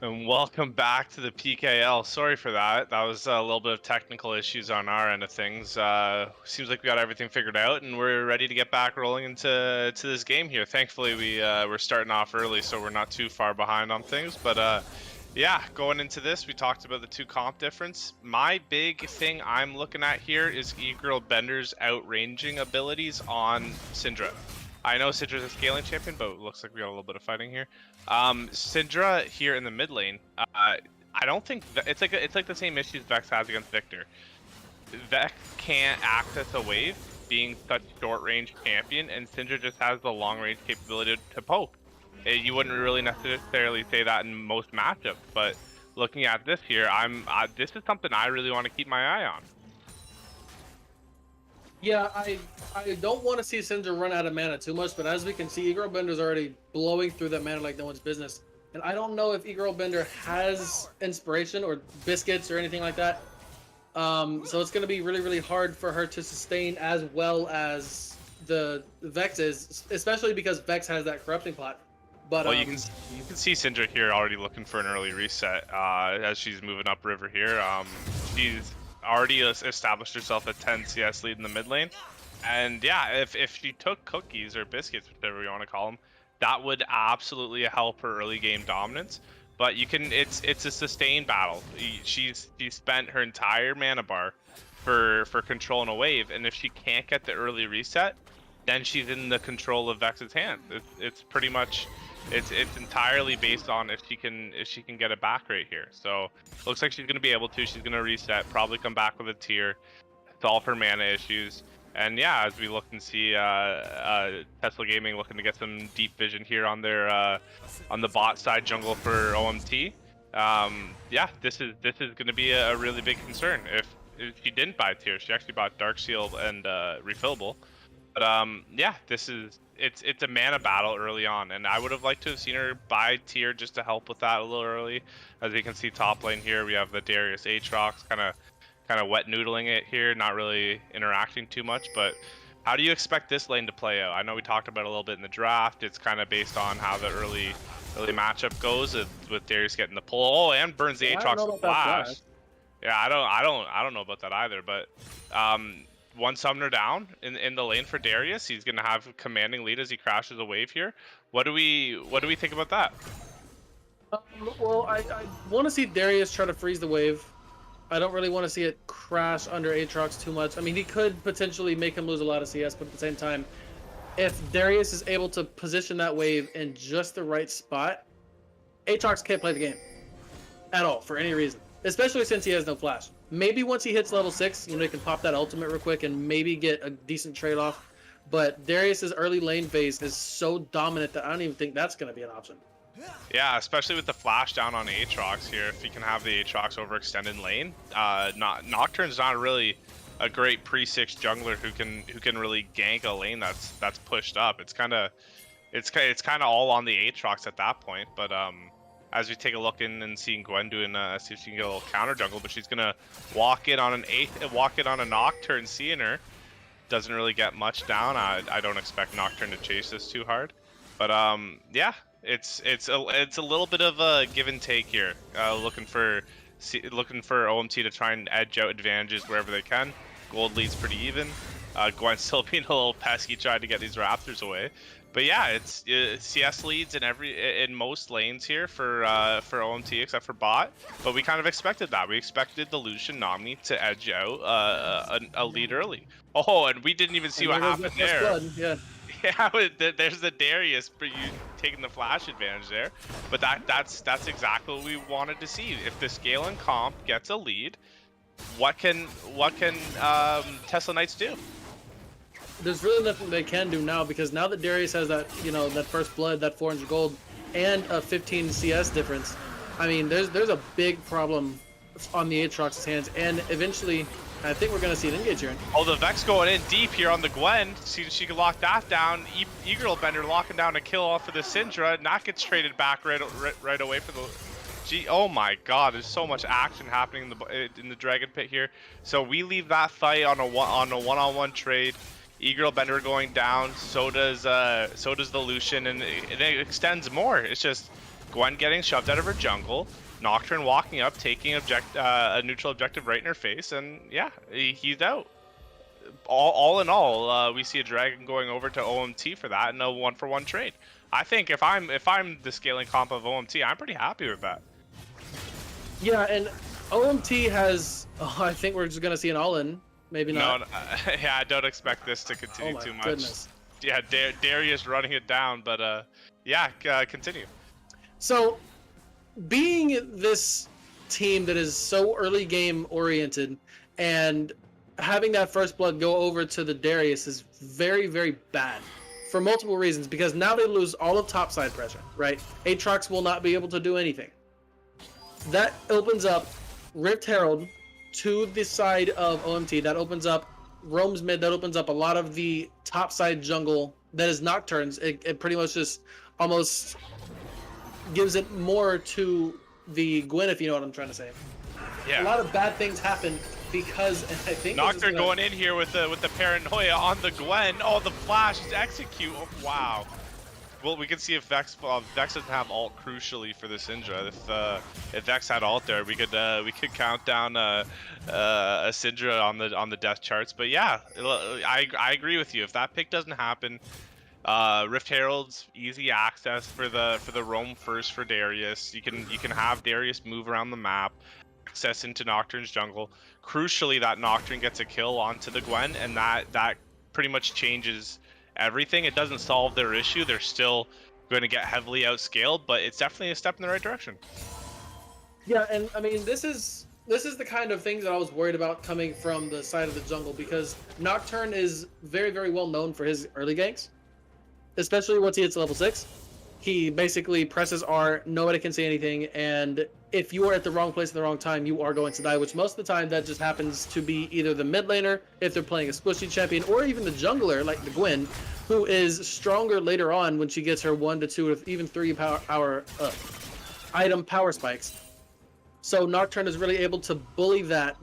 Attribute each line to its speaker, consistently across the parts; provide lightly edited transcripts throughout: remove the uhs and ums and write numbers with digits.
Speaker 1: And welcome back to the PKL. Sorry for that. That was a little bit of technical issues on our end of things. Seems like we got everything figured out, and we're ready to get back rolling into this game here. Thankfully, we're starting off early, so we're not too far behind on things. But yeah, going into this, we talked about the 2 comp difference. My big thing I'm looking at here is E-Girl Bender's outranging abilities on Syndra. I know Syndra's a scaling champion, but it looks like we got a little bit of fighting here. Syndra here in the mid lane, I don't think it's like the same issues Vex has against Victor. Vex can't access a wave, being such short range champion, and Syndra just has the long range capability to poke. You wouldn't really necessarily say that in most matchups, but looking at this here, this is something I really want to keep my eye on.
Speaker 2: Yeah, I don't want to see Syndra run out of mana too much, but as we can see, E-Girl Bender's already blowing through that mana like no one's business. And I don't know if E-Girl Bender has inspiration or biscuits or anything like that. So it's going to be really, really hard for her to sustain as well as the Vex is, especially because Vex has that corrupting pot. But
Speaker 1: well, you can see Syndra here already looking for an early reset as she's moving up river here. She's already established herself a 10 CS lead in the mid lane, and yeah, if she took cookies or biscuits, whatever you want to call them, that would absolutely help her early game dominance. But you can, it's a sustained battle. She's spent her entire mana bar for controlling a wave, and if she can't get the early reset, then she's in the control of Vex's hands. It's pretty much, it's entirely based on if she can get it back right here. So looks like she's gonna be able to. She's gonna reset, probably come back with a tier, solve her mana issues, and yeah, as we look and see Tesla Gaming looking to get some deep vision here on their on the bot side jungle for OMT. Yeah, this is gonna be a really big concern. If she didn't buy tier, she actually bought Dark Seal and refillable. But yeah, it's a mana battle early on, and I would have liked to have seen her buy tier just to help with that a little early. As you can see, top lane here, we have the Darius Aatrox kind of wet noodling it here, not really interacting too much. But how do you expect this lane to play out? I know we talked about it a little bit in the draft. It's kind of based on how the early matchup goes with Darius getting the pull. Oh, and burns the Aatrox flash. Yeah, I don't know about that either, but one summoner down in the lane for Darius. He's gonna have a commanding lead as he crashes a wave here. What do we think about that?
Speaker 2: Well, I want to see Darius try to freeze the wave. I don't really want to see it crash under Aatrox too much. I mean, he could potentially make him lose a lot of CS, but at the same time, if Darius is able to position that wave in just the right spot, Aatrox can't play the game at all for any reason, especially since he has no flash. Maybe once he hits level 6, he can pop that ultimate real quick and maybe get a decent trade-off. But Darius's early lane phase is so dominant that I don't even think that's going to be an option.
Speaker 1: Yeah, especially with the flash down on Aatrox here. If he can have the Aatrox overextended lane, Nocturne's not really a great pre-6 jungler who can really gank a lane that's pushed up. It's kind of all on the Aatrox at that point. But as we take a look in and seeing Gwen doing, see if she can get a little counter jungle, but she's gonna walk in on a Nocturne, seeing her. Doesn't really get much down. I don't expect Nocturne to chase this too hard, but yeah, it's a little bit of a give and take here. Looking for OMT to try and edge out advantages wherever they can. Gold leads pretty even. Gwen still being a little pesky trying to get these Raptors away. But yeah, it's CS leads in most lanes here for OMT except for bot. But we kind of expected that. We expected the Lucian Nami to edge out a lead early. Oh, and we didn't even see what happened there.
Speaker 2: Yeah.
Speaker 1: Yeah, there's the Darius for you taking the flash advantage there. But that's exactly what we wanted to see. If the scale and comp gets a lead, what can Tesla Knights do?
Speaker 2: there's really nothing they can do now, because now that Darius has that, that first blood, that 400 gold, and a 15 CS difference, I mean, there's a big problem on the Aatrox's hands, and eventually, I think we're gonna see an engage here.
Speaker 1: Oh, the Vex going in deep here on the Gwen. She can lock that down. Eagle Bender locking down a kill off of the Syndra, and that gets traded back right away for the. Oh my God! There's so much action happening in the Dragon Pit here. So we leave that fight on a one-on-one trade. Eagle Bender going down. So does the Lucian, and it extends more. It's just Gwen getting shoved out of her jungle. Nocturne walking up, taking a neutral objective right in her face, and yeah, he's out. All in all, we see a Dragon going over to OMT for that, and a 1-for-1 trade. I think if I'm the scaling comp of OMT, I'm pretty happy with that.
Speaker 2: Yeah, and OMT has. Oh, I think we're just gonna see an all-in. Maybe not.
Speaker 1: No, yeah, I don't expect this to continue too much.
Speaker 2: Goodness.
Speaker 1: Yeah, Darius running it down, but yeah, continue.
Speaker 2: So, being this team that is so early game oriented, and having that first blood go over to the Darius is very, very bad for multiple reasons, because now they lose all of topside pressure, right? Aatrox will not be able to do anything. That opens up Rift Herald to the side of OMT. That opens up Roam's mid. That opens up a lot of the topside jungle that is Nocturnes. It pretty much just almost gives it more to the Gwen, if you know what I'm trying to say.
Speaker 1: Yeah.
Speaker 2: A lot of bad things happen because, and I think
Speaker 1: Nocturne going in here with the paranoia on the Gwen. Oh, the flash is execute. Oh, wow. Well, we can see if Vex doesn't have ult crucially for the Syndra. If Vex had ult there, we could count down a Syndra on the death charts. But yeah, I agree with you. If that pick doesn't happen, Rift Herald's easy access for the roam first for Darius. You can have Darius move around the map, access into Nocturne's jungle. Crucially, that Nocturne gets a kill onto the Gwen, and that pretty much changes everything. It doesn't solve their issue. They're still going to get heavily outscaled, but it's definitely a step in the right direction.
Speaker 2: Yeah, and I mean, this is the kind of things that I was worried about coming from the side of the jungle, because Nocturne is very, very well known for his early ganks, especially once he hits level 6. He basically presses R, nobody can say anything, and if you are at the wrong place at the wrong time, you are going to die, which most of the time that just happens to be either the mid laner, if they're playing a squishy champion, or even the jungler, like the Gwen, who is stronger later on when she gets her 1 to 2 or even 3 item power spikes. So Nocturne is really able to bully that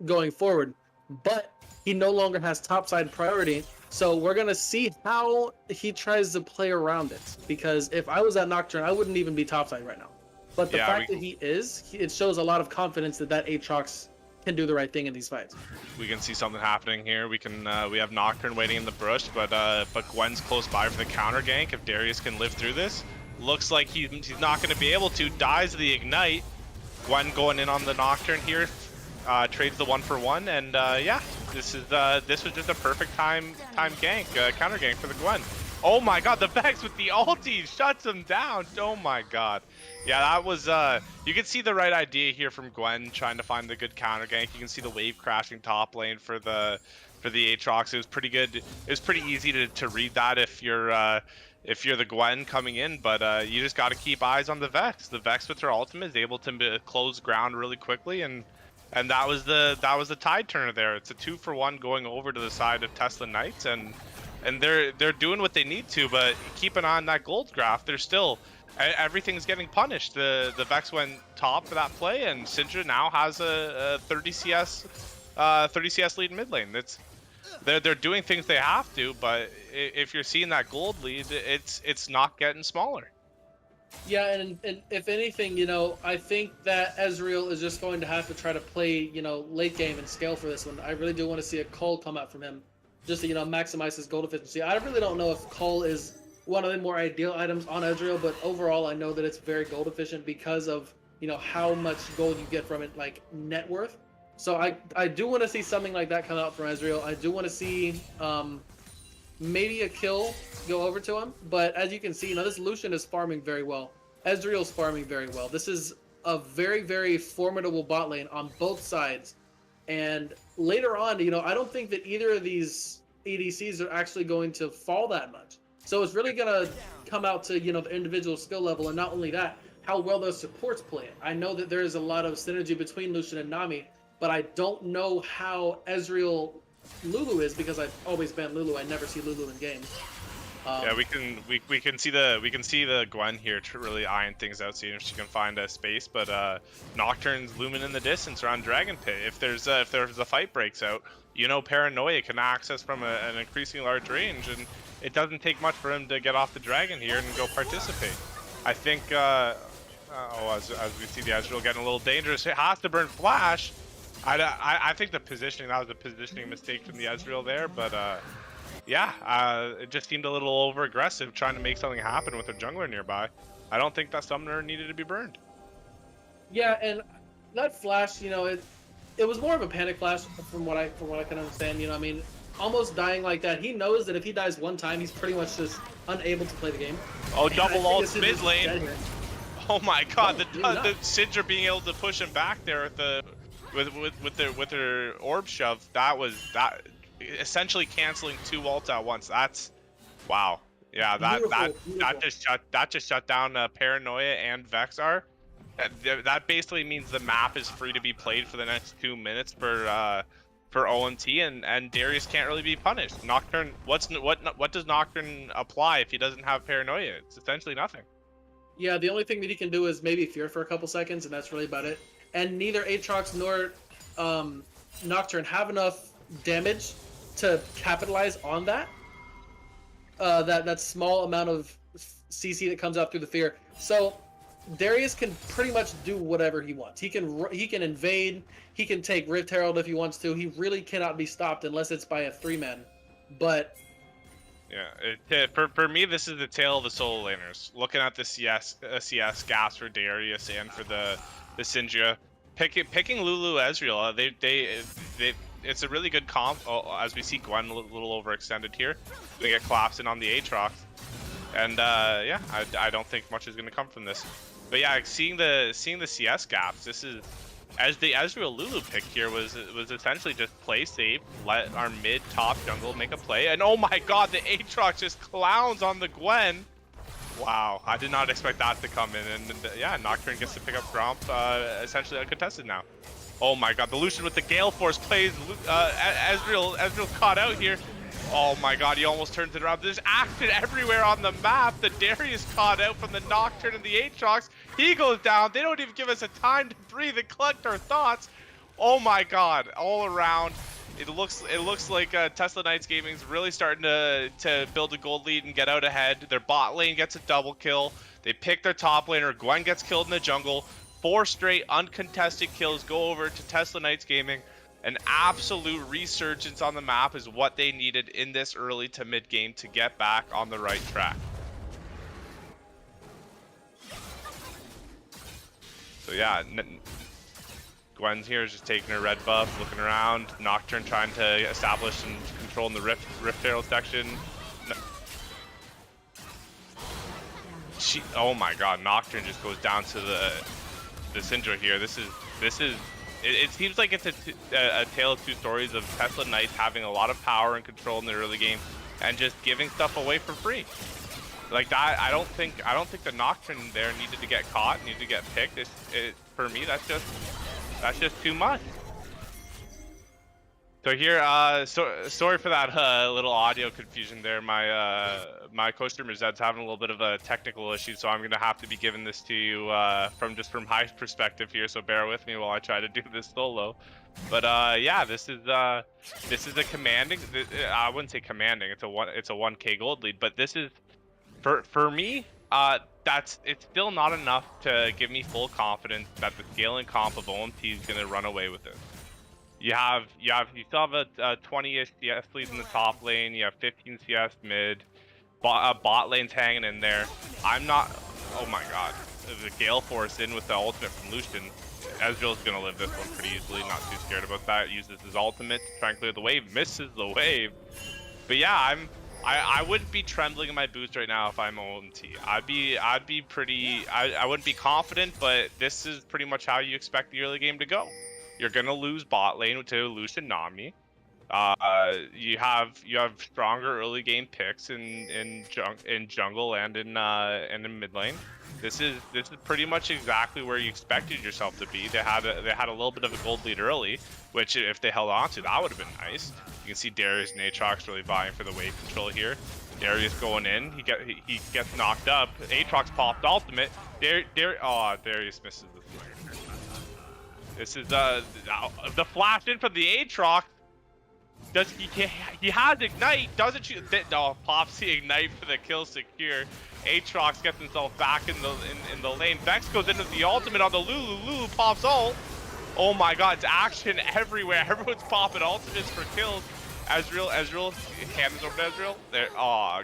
Speaker 2: going forward, but he no longer has topside priority. So we're going to see how he tries to play around it, because if I was at Nocturne, I wouldn't even be topside right now. But the fact that he is, it shows a lot of confidence that Aatrox can do the right thing in these fights.
Speaker 1: We can see something happening here. We have Nocturne waiting in the bush, but Gwen's close by for the counter gank. If Darius can live through this, looks like he's not going to be able to. Dies the ignite. Gwen going in on the Nocturne here, trades the 1-for-1, and yeah, this was just a perfect time gank, counter gank for the Gwen. Oh my God, the Vex with the ulti shuts him down. Oh my God. Yeah, that was, you can see the right idea here from Gwen trying to find the good counter gank. You can see the wave crashing top lane for the Aatrox. It was pretty good. It was pretty easy to read that if you're the Gwen coming in, but you just got to keep eyes on the Vex. The Vex with her ultimate is able to close ground really quickly, and that was the tide turner there. It's a 2-for-1 going over to the side of Tesla Knights, and they're doing what they need to, but keep an eye on that gold graph. They're still, everything's getting punished. The Vex went top for that play, and Syndra now has a 30 CS lead in mid lane. They're doing things they have to, but if you're seeing that gold lead, it's not getting smaller.
Speaker 2: Yeah, and if anything, I think that Ezreal is just going to have to try to play, late game and scale for this one. I really do want to see a cull come out from him, just to, maximize his gold efficiency. I really don't know if cull is one of the more ideal items on Ezreal, but overall I know that it's very gold efficient because of, how much gold you get from it, like net worth. So I do want to see something like that come out from Ezreal. I do want to see maybe a kill go over to him, but as you can see, this Lucian is farming very well. Ezreal's farming very well. This is a very, very formidable bot lane on both sides. And later on, I don't think that either of these ADCs are actually going to fall that much. So it's really gonna come out to the individual skill level, and not only that, how well those supports play it. I know that there is a lot of synergy between Lucian and Nami, but I don't know how Ezreal Lulu is because I've always banned Lulu. I never see Lulu in games.
Speaker 1: Yeah, we can see the Gwen here to really iron things out, seeing if she can find a space. But Nocturne's looming in the distance around Dragon Pit. If there's a fight breaks out, Paranoia can access from an increasingly large range, and it doesn't take much for him to get off the dragon here and go participate. I think as we see the Ezreal getting a little dangerous, it has to burn flash. I think that was a positioning mistake from the Ezreal there, but it just seemed a little over aggressive trying to make something happen with a jungler nearby. I don't think that summoner needed to be burned.
Speaker 2: Yeah, and that flash, it was more of a panic flash from what I can understand. I mean, almost dying like that. He knows that if he dies one time, he's pretty much just unable to play the game.
Speaker 1: Oh, double ult mid lane. Oh my god, the Syndra being able to push him back there with their orb shove. That essentially canceling 2 ults at once. That's wow. Yeah, that just shut down Paranoia and Vexar. That basically means the map is free to be played for the next 2 minutes for OMT, and Darius can't really be punished. Nocturne, what does Nocturne apply if he doesn't have Paranoia? It's essentially nothing.
Speaker 2: Yeah, the only thing that he can do is maybe fear for a couple seconds, and that's really about it. And neither Aatrox nor Nocturne have enough damage to capitalize on that. That small amount of CC that comes out through the fear. So Darius can pretty much do whatever he wants. He can invade. He can take Rift Herald if he wants to. He really cannot be stopped unless it's by a 3-man. But
Speaker 1: yeah, for me, this is the tale of the solo laners. Looking at the CS gas for Darius and for the Syndra, picking Lulu Ezreal. It's a really good comp. As we see Gwen a little overextended here, they get collapsing on the Aatrox, and I don't think much is going to come from this. But yeah, seeing the CS gaps, this is as the Ezreal Lulu pick here was essentially just play safe, let our mid top jungle make a play, and oh my god, the Aatrox just clowns on the Gwen. Wow, I did not expect that to come in, and yeah, Nocturne gets to pick up Gromp, essentially uncontested now. Oh my god, the Lucian with the Gale Force plays Ezreal caught out here. Oh my god, he almost turns it around. There's action everywhere on the map. The Darius caught out from the Nocturne and the Aatrox. He goes down. They don't even give us a time to breathe and collect our thoughts. Oh my god, all around. It looks like Tesla Knights Gaming's really starting to build a gold lead and get out ahead. Their bot lane gets a double kill. They pick their top laner. Gwen gets killed in the jungle. 4 straight uncontested kills go over to Tesla Knights Gaming. An absolute resurgence on the map is what they needed in this early to mid game to get back on the right track. So yeah, Gwen's here is just taking her red buff, looking around. Nocturne trying to establish and control in the Rift Herald section. Oh my god, Nocturne just goes down to the Syndra here. It seems like it's a tale of 2 stories of Tesla Knights having a lot of power and control in the early game and just giving stuff away for free. Like that, I don't think the Nocturne there needed to get caught, needed to get picked. For me, that's just too much. So here, sorry for that little audio confusion there. My co-streamer Zed's having a little bit of a technical issue, so I'm gonna have to be giving this to you from my perspective here. So bear with me while I try to do this solo. But yeah, this is a commanding. I wouldn't say commanding. It's a 1K gold lead, but this is for me. It's still not enough to give me full confidence that the scaling comp of OMT is gonna run away with it. You still have a 20-ish CS lead in the top lane. You have 15 CS mid. Bot lane's hanging in there. Oh my god. The Gale Force in with the ultimate from Lucian. Ezreal's gonna live this one pretty easily. Not too scared about that. Uses his ultimate to try and clear the wave. Misses the wave. But yeah, I wouldn't be trembling in my boots right now if I'm OMT. I wouldn't be confident, but this is pretty much how you expect the early game to go. You're gonna lose bot lane to Lucian Nami. You have stronger early game picks in jungle and in mid lane. This is pretty much exactly where you expected yourself to be. They had a little bit of a gold lead early, which if they held on to, that would have been nice. You can see Darius and Aatrox really vying for the wave control here. Darius going in, he gets knocked up. Aatrox popped ultimate. Darius misses the flare. This is the flash in from the Aatrox. He has ignite, doesn't shoot? No, pops the ignite for the kill secure. Aatrox gets himself back in the lane. Vex goes into the ultimate on the Lulu. Lulu pops ult. Oh my god, it's action everywhere. Everyone's popping ultimates for kills. Ezreal hands over to Ezreal. There,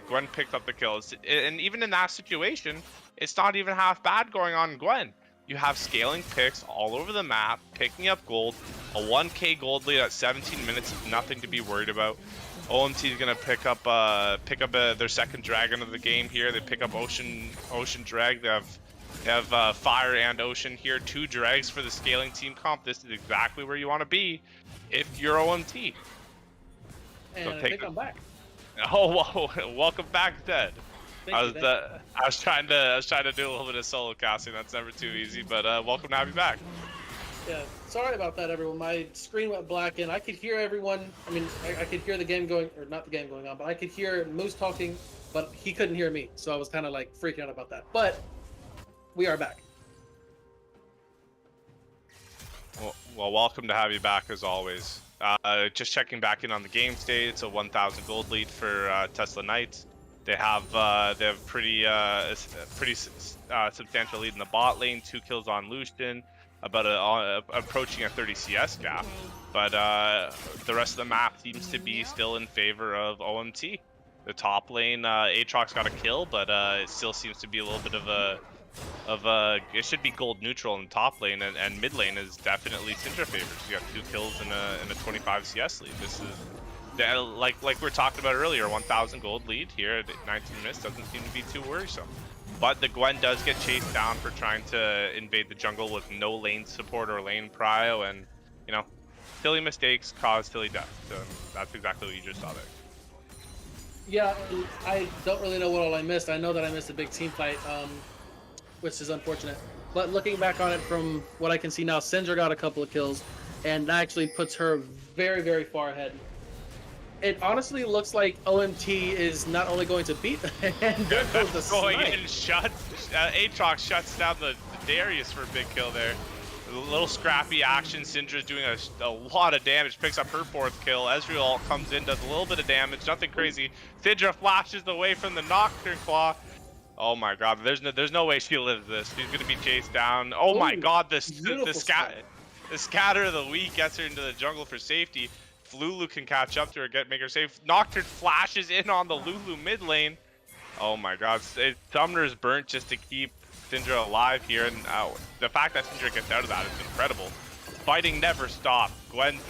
Speaker 1: Gwen picked up the kills. And even in that situation, it's not even half bad going on Gwen. You have scaling picks all over the map, picking up gold. A 1k gold lead at 17 minutes is nothing to be worried about. OMT is gonna pick up their second dragon of the game here. They pick up Ocean Drag. They have Fire and Ocean here. 2 drags for the scaling team comp. This is exactly where you want to be if you're OMT.
Speaker 2: And
Speaker 1: So
Speaker 2: I think I'm back.
Speaker 1: Oh, whoa! Welcome back, Ted. I was trying to do a little bit of solo casting. That's never too easy, but welcome to have you back.
Speaker 2: Yeah, sorry about that, everyone. My screen went black, and I could hear everyone. I mean, I could hear the game going, or not the game going on, but I could hear Moose talking, but he couldn't hear me, so I was kind of like freaking out about that. But we are back.
Speaker 1: Well, welcome to have you back as always. Just checking back in on the game state. It's a 1,000 gold lead for Tesla Knights. They have pretty substantial lead in the bot lane. 2 kills on Lucian, about approaching a 30 CS gap. But the rest of the map seems to be still in favor of OMT. The top lane, Aatrox got a kill, but it still seems to be a little bit of it should be gold neutral in the top lane, and mid lane is definitely Syndra favors. You got 2 kills in a 25 CS lead. This is like we were talking about earlier, 1,000 gold lead here at 19 minutes doesn't seem to be too worrisome. But the Gwen does get chased down for trying to invade the jungle with no lane support or lane prio, and you know, silly mistakes cause silly death. So that's exactly what you just saw there.
Speaker 2: Yeah, I don't really know what all I missed. I know that I missed a big team fight, which is unfortunate. But looking back on it from what I can see now, Syndra got a couple of kills, and that actually puts her very, very far ahead. It honestly looks like OMT is not only going to beat and there goes the
Speaker 1: going
Speaker 2: snipe.
Speaker 1: in, Aatrox shuts down the Darius for a big kill there. A little scrappy action. Syndra's doing a lot of damage, picks up her 4th kill. Ezreal comes in, does a little bit of damage, nothing crazy. Syndra flashes away from the Nocturne Claw. Oh my god, there's no way she lives this. She's gonna be chased down. Oh my god, the scatter of the week gets her into the jungle for safety. Lulu can catch up to her, make her safe. Nocturne flashes in on the Lulu mid lane. Oh my god, Summoner's burnt just to keep Syndra alive here, and the fact that Syndra gets out of that is incredible. Fighting never stopped. Gwen's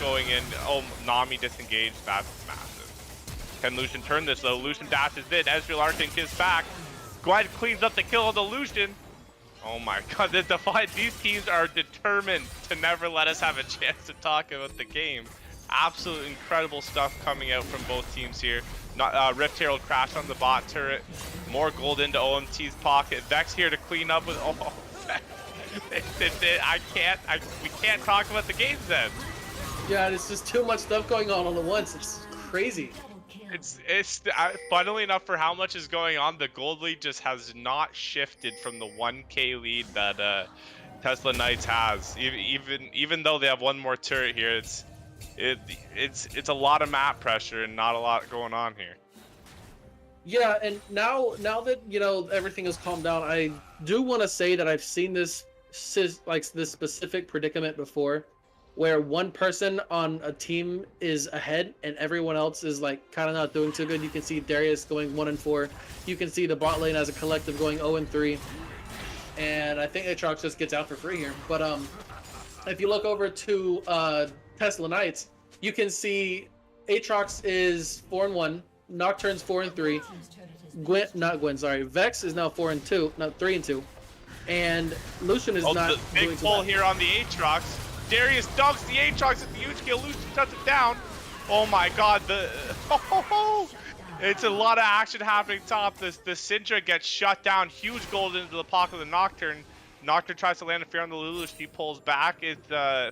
Speaker 1: going in. Oh, Nami disengaged. That's massive. Can Lucian turn this though? Lucian dashes in. Ezreal Arctic is back. Gwen cleans up the kill on the Lucian. Oh my god, these teams are determined to never let us have a chance to talk about the game. Absolute incredible stuff coming out from both teams here. Rift Herald crash on the bot turret. More gold into OMT's pocket. Vex here to clean up with. Oh, we can't talk about the games then.
Speaker 2: Yeah, it's just too much stuff going on at once. It's crazy.
Speaker 1: It's funnily enough, for how much is going on, the gold lead just has not shifted from the 1k lead that Tesla Knights has. Even though they have one more turret here, it's a lot of map pressure and not a lot going on here.
Speaker 2: Yeah, and now that everything has calmed down, I do want to say that I've seen this specific predicament before, where one person on a team is ahead and everyone else is like kind of not doing too good. You can see Darius going 1-4. You can see the bot lane as a collective going 0-3, and I think Aatrox just gets out for free here. But if you look over to Tesla Knights, you can see Aatrox is 4-1, Nocturne's 4-3, Vex is now 4-2, not 3-2, and Lucian is not.
Speaker 1: The big pull here on the Aatrox. Darius dunks the Aatrox at the huge kill. Lucian shuts it down. Oh my god, it's a lot of action happening top. The Syndra gets shut down. Huge gold into the pocket of the Nocturne. Nocturne tries to land a fear on the Lulu. She pulls back. It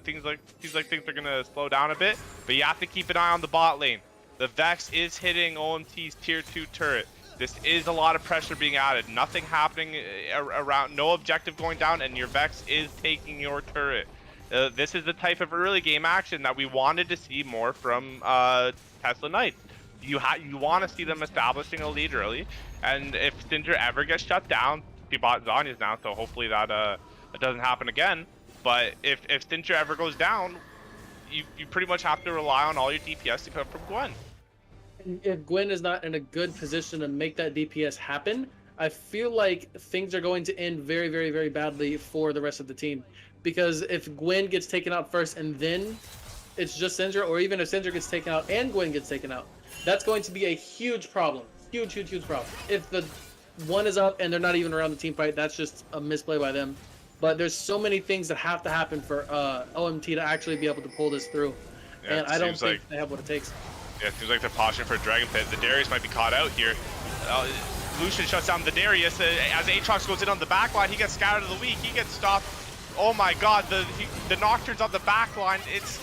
Speaker 1: seems like things are gonna slow down a bit. But you have to keep an eye on the bot lane. The Vex is hitting OMT's tier 2 turret. This is a lot of pressure being added. Nothing happening around, no objective going down, and your Vex is taking your turret. This is the type of early game action that we wanted to see more from Tesla Knights. You want to see them establishing a lead early, and if Syndra ever gets shut down, she bought Zanya's now, so hopefully that it doesn't happen again. But if Syndra ever goes down, you pretty much have to rely on all your DPS to come from Gwen.
Speaker 2: If Gwen is not in a good position to make that DPS happen, I feel like things are going to end very, very, very badly for the rest of the team. Because if Gwen gets taken out first and then it's just Syndra, or even if Syndra gets taken out and Gwen gets taken out, that's going to be a huge problem. Huge, huge, huge problem. If the one is up and they're not even around the team fight, that's just a misplay by them. But there's so many things that have to happen for OMT to actually be able to pull this through.
Speaker 1: Yeah,
Speaker 2: and I don't think they have what it takes.
Speaker 1: Yeah, it seems like they're posturing for a Dragon Pit. The Darius might be caught out here. Lucian shuts down the Darius. As Aatrox goes in on the back line, he gets scattered to the weak. He gets stopped. Oh my god, the Nocturne's on the back line. It's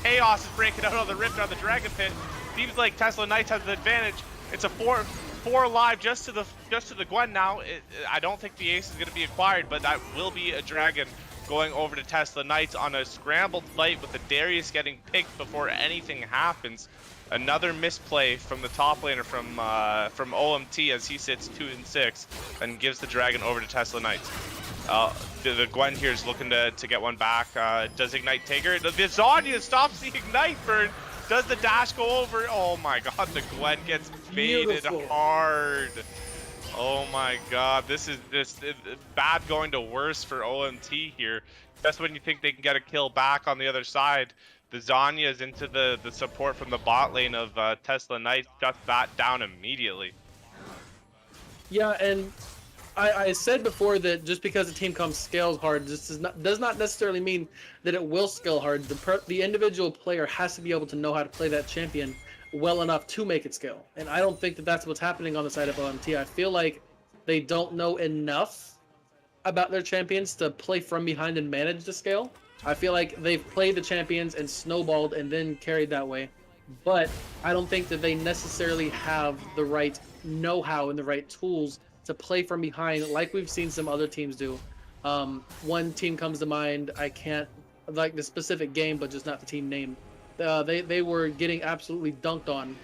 Speaker 1: chaos is breaking out on the Rift on the Dragon Pit. Seems like Tesla Knights has the advantage. It's a four alive just to the Gwen now. I don't think the ace is going to be acquired, but that will be a Dragon going over to Tesla Knights on a scrambled fight with the Darius getting picked before anything happens. Another misplay from the top laner from OMT as he sits 2-6 and gives the Dragon over to Tesla Knights. The Gwen here is looking to get one back. Does Ignite take her? The Zanya stops the Ignite burn. Does the dash go over? Oh my god, the Gwen gets faded hard. Oh my god, this is bad going to worse for OMT here. Just when you think they can get a kill back on the other side, the Zanya is into the support from the bot lane of Tesla Knights, shuts that down immediately.
Speaker 2: Yeah, and I said before that just because a team comes scales hard does not necessarily mean that it will scale hard. The individual player has to be able to know how to play that champion well enough to make it scale. And I don't think that that's what's happening on the side of OMT. I feel like they don't know enough about their champions to play from behind and manage the scale. I feel like they've played the champions and snowballed and then carried that way. But I don't think that they necessarily have the right know-how and the right tools to play from behind like we've seen some other teams do. One team comes to mind. I can't like the specific game, but just not the team name. They were getting absolutely dunked on,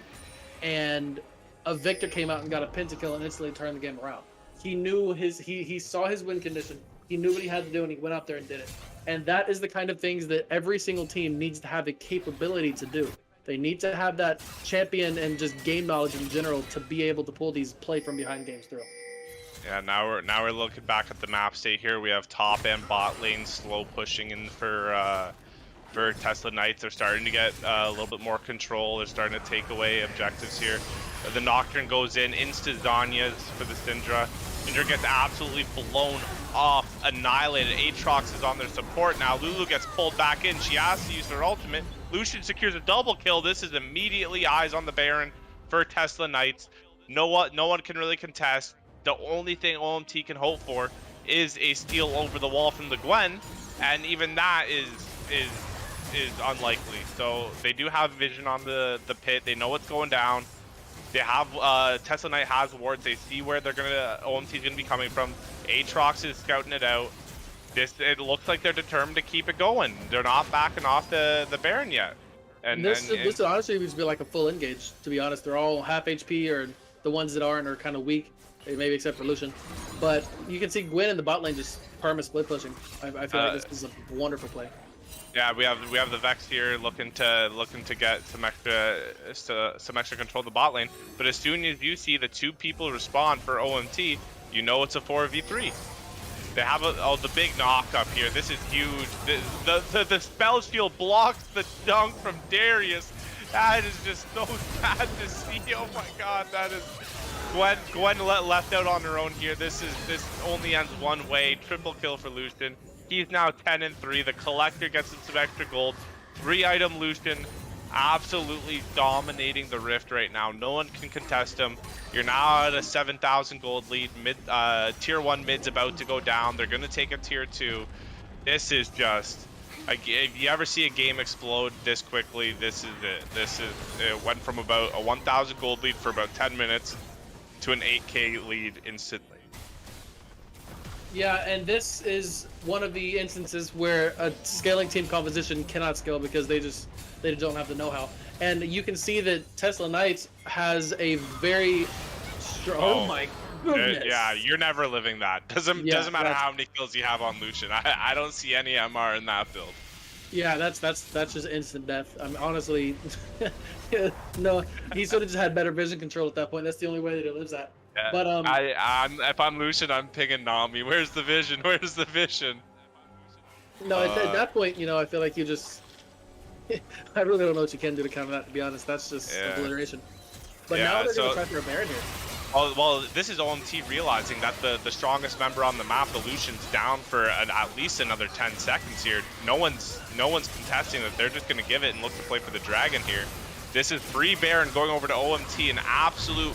Speaker 2: and a Victor came out and got a pentakill and instantly turned the game around. He knew he saw his win condition. He knew what he had to do, and he went out there and did it. And that is the kind of things that every single team needs to have the capability to do. They need to have that champion and just game knowledge in general to be able to pull these play from behind games through.
Speaker 1: Yeah, now we're looking back at the map state here. We have top and bot lane slow pushing in for Tesla Knights. They're starting to get a little bit more control. They're starting to take away objectives here. The Nocturne goes in, insta Zanya's for the Syndra. Syndra gets absolutely blown off, annihilated. Aatrox is on their support now. Lulu gets pulled back in. She has to use her ultimate. Lucian secures a double kill. This is immediately eyes on the Baron for Tesla Knights. No one can really contest. The only thing OMT can hope for is a steal over the wall from the Gwen, and even that is unlikely. So they do have vision on the pit. They know what's going down. They have Tesla Knight has wards. They see where OMT's gonna be coming from. Aatrox is scouting it out. It looks like they're determined to keep it going. They're not backing off the Baron yet. And this
Speaker 2: honestly needs to be like a full engage. To be honest, they're all half HP, or the ones that aren't are kind of weak, maybe except for Lucian. But you can see Gwen in the bot lane just perma split pushing. I feel like this is a wonderful play.
Speaker 1: Yeah, we have the Vex here looking to get some extra control of the bot lane. But as soon as you see the two people respond for OMT, you know it's a 4v3. They have the big knock up here. This is huge. The spell shield blocks the dunk from Darius. That is just so sad to see. Oh my god, that is Gwen left out on her own here. This only ends one way. Triple kill for Lucian. He's now 10-3. The Collector gets some extra gold. 3-item Lucian. absolutely dominating the Rift right now. No one can contest him. You're now at a 7,000 gold lead. Tier 1 mid's about to go down. They're going to take a tier 2. This is just, if you ever see a game explode this quickly, this is it. It went from about a 1,000 gold lead for about 10 minutes to an 8K lead instantly.
Speaker 2: Yeah, and this is one of the instances where a scaling team composition cannot scale because they don't have the know-how. And you can see that Tesla Knights has a very strong. Oh my goodness!
Speaker 1: Yeah, you're never living that. Doesn't matter how many kills you have on Lucian. I don't see any MR in that build.
Speaker 2: Yeah, that's just instant death. I mean, honestly, no, he sort of just had better vision control at that point. That's the only way that he lives at.
Speaker 1: Yeah.
Speaker 2: But
Speaker 1: if I'm Lucian, I'm pinging Nami. Where's the vision? Where's the vision?
Speaker 2: No, at that point, I feel like you just. I really don't know what you can do to counter that. To be honest, that's just obliteration. But now they're gonna try for a Baron here.
Speaker 1: Oh, well, this is OMT realizing that the strongest member on the map, the Lucian's down for at least another 10 seconds here. No one's contesting that. They're just gonna give it and look to play for the Dragon here. This is free Baron going over to OMT, an absolute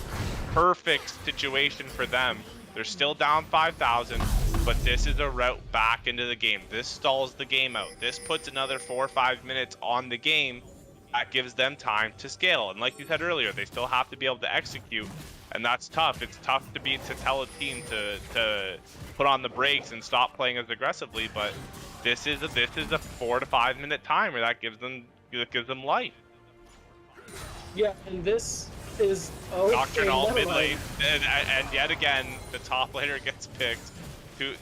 Speaker 1: perfect situation for them. They're still down 5,000, but this is a route back into the game. This stalls the game out. This puts another 4 or 5 minutes on the game. That gives them time to scale. And like you said earlier, they still have to be able to execute, and that's tough. It's tough to tell a team to put on the brakes and stop playing as aggressively. But this is a 4 to 5 minute timer that gives them life.
Speaker 2: Yeah, and this is
Speaker 1: Nocturne all mid lane, and yet again the top laner gets picked.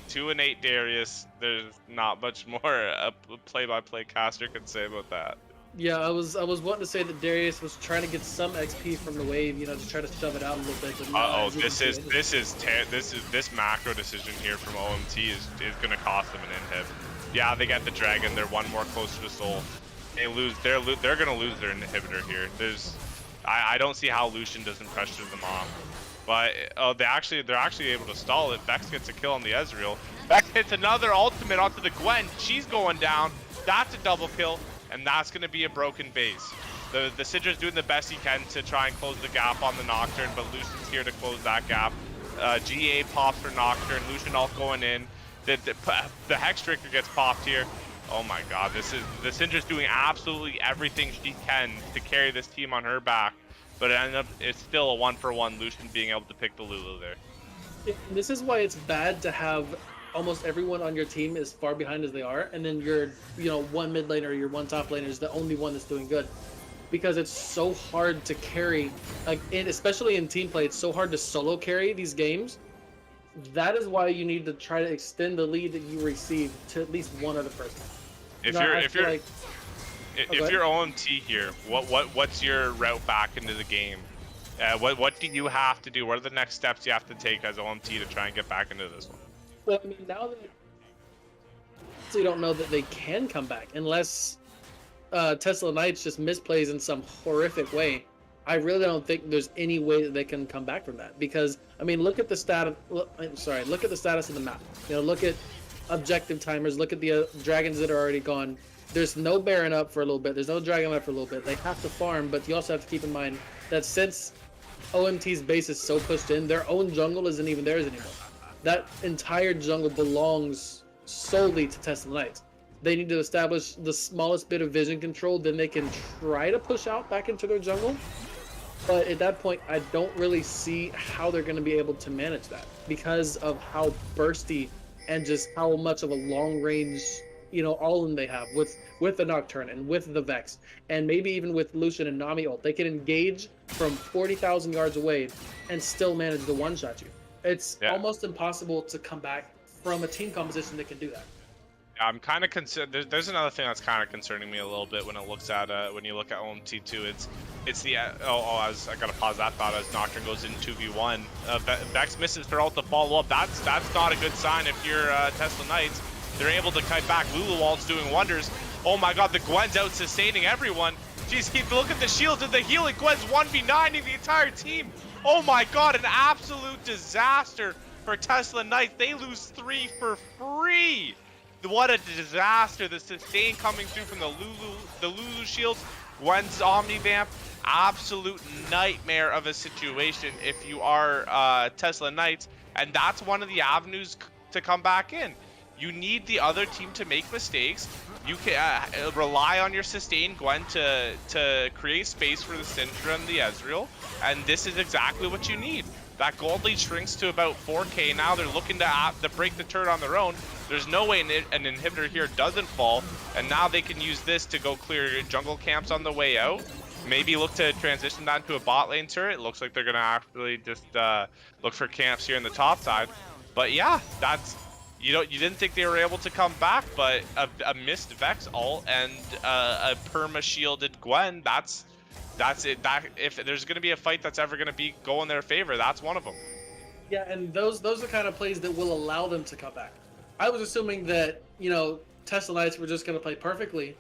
Speaker 1: 2 and 8 Darius. There's not much more a play-by-play caster can say about that.
Speaker 2: Yeah, I was wanting to say that Darius was trying to get some XP from the wave, to try to shove it out a little bit. But
Speaker 1: this macro decision here from OMT is gonna cost them an inhib. Yeah, they get the Dragon. They're one more closer to Soul. They lose. They're gonna lose their inhibitor here. I don't see how Lucian doesn't pressure them off. But they're actually able to stall it. Vex gets a kill on the Ezreal. Vex hits another ultimate onto the Gwen. She's going down. That's a double kill, and that's gonna be a broken base. The Syndra's doing the best he can to try and close the gap on the Nocturne, but Lucian's here to close that gap. GA pops for Nocturne. Lucian ult going in. The Hex Trigger gets popped here. Oh my god, the Syndra's doing absolutely everything she can to carry this team on her back, but it's still a 1-for-1 Lucian being able to pick the Lulu there.
Speaker 2: This is why it's bad to have almost everyone on your team as far behind as they are, and then your one mid laner or your one top laner is the only one that's doing good, because it's so hard to carry, especially in team play. It's so hard to solo carry these games. That is why you need to try to extend the lead that you receive to at least one other person.
Speaker 1: If you're OMT here, what's your route back into the game? What do you have to do? What are the next steps you have to take as OMT to try and get back into this one?
Speaker 2: Well, I mean, now that we don't know that they can come back unless Tesla Knights just misplays in some horrific way. I really don't think there's any way that they can come back from that, because I mean, look at the status. Look at the status of the map. Look at objective timers. Look at the dragons that are already gone. There's no Baron up for a little bit. There's no Dragon up for a little bit. They have to farm, but you also have to keep in mind that since OMT's base is so pushed in, their own jungle isn't even theirs anymore. That entire jungle belongs solely to Tesla Knights. They need to establish the smallest bit of vision control, then they can try to push out back into their jungle. But at that point, I don't really see how they're going to be able to manage that, because of how bursty and just how much of a long range, all-in they have with the Nocturne and with the Vex, and maybe even with Lucian and Nami ult. They can engage from 40,000 yards away and still manage to one-shot you. It's almost impossible to come back from a team composition that can do that.
Speaker 1: I'm kind of concerned. There's another thing that's kind of concerning me a little bit when you look at OMT2. It's the I gotta pause that thought as Nocturne goes in 2v1. Vex misses her ult to follow up. That's not a good sign if you're Tesla Knights. They're able to kite back. Lulu ult's doing wonders. Oh my god, the Gwen's out sustaining everyone. Jeez, look at the shields and the healing. Gwen's 1v9ing the entire team. Oh my god, an absolute disaster for Tesla Knights. They lose 3 for free. What a disaster. The sustain coming through from the Lulu shields Gwen's Omnivamp, absolute nightmare of a situation if you are Tesla Knights, and that's one of the avenues to come back in. You need the other team to make mistakes. You can rely on your sustained Gwen to create space for the Syndra and the Ezreal, and this is exactly what you need. That gold lead shrinks to about 4K now. They're looking to break the turret on their own. There's no way an inhibitor here doesn't fall, and now they can use this to go clear jungle camps on the way out. Maybe look to transition that into a bot lane turret. It looks like they're gonna actually just look for camps here in the top side. But yeah, that's you didn't think they were able to come back, but a missed Vex ult and a perma shielded Gwen. That's it. That if there's gonna be a fight that's ever gonna be go in their favor, that's one of them.
Speaker 2: Yeah, and those are kind of plays that will allow them to come back. I was assuming that Tesla Knights were just going to play perfectly,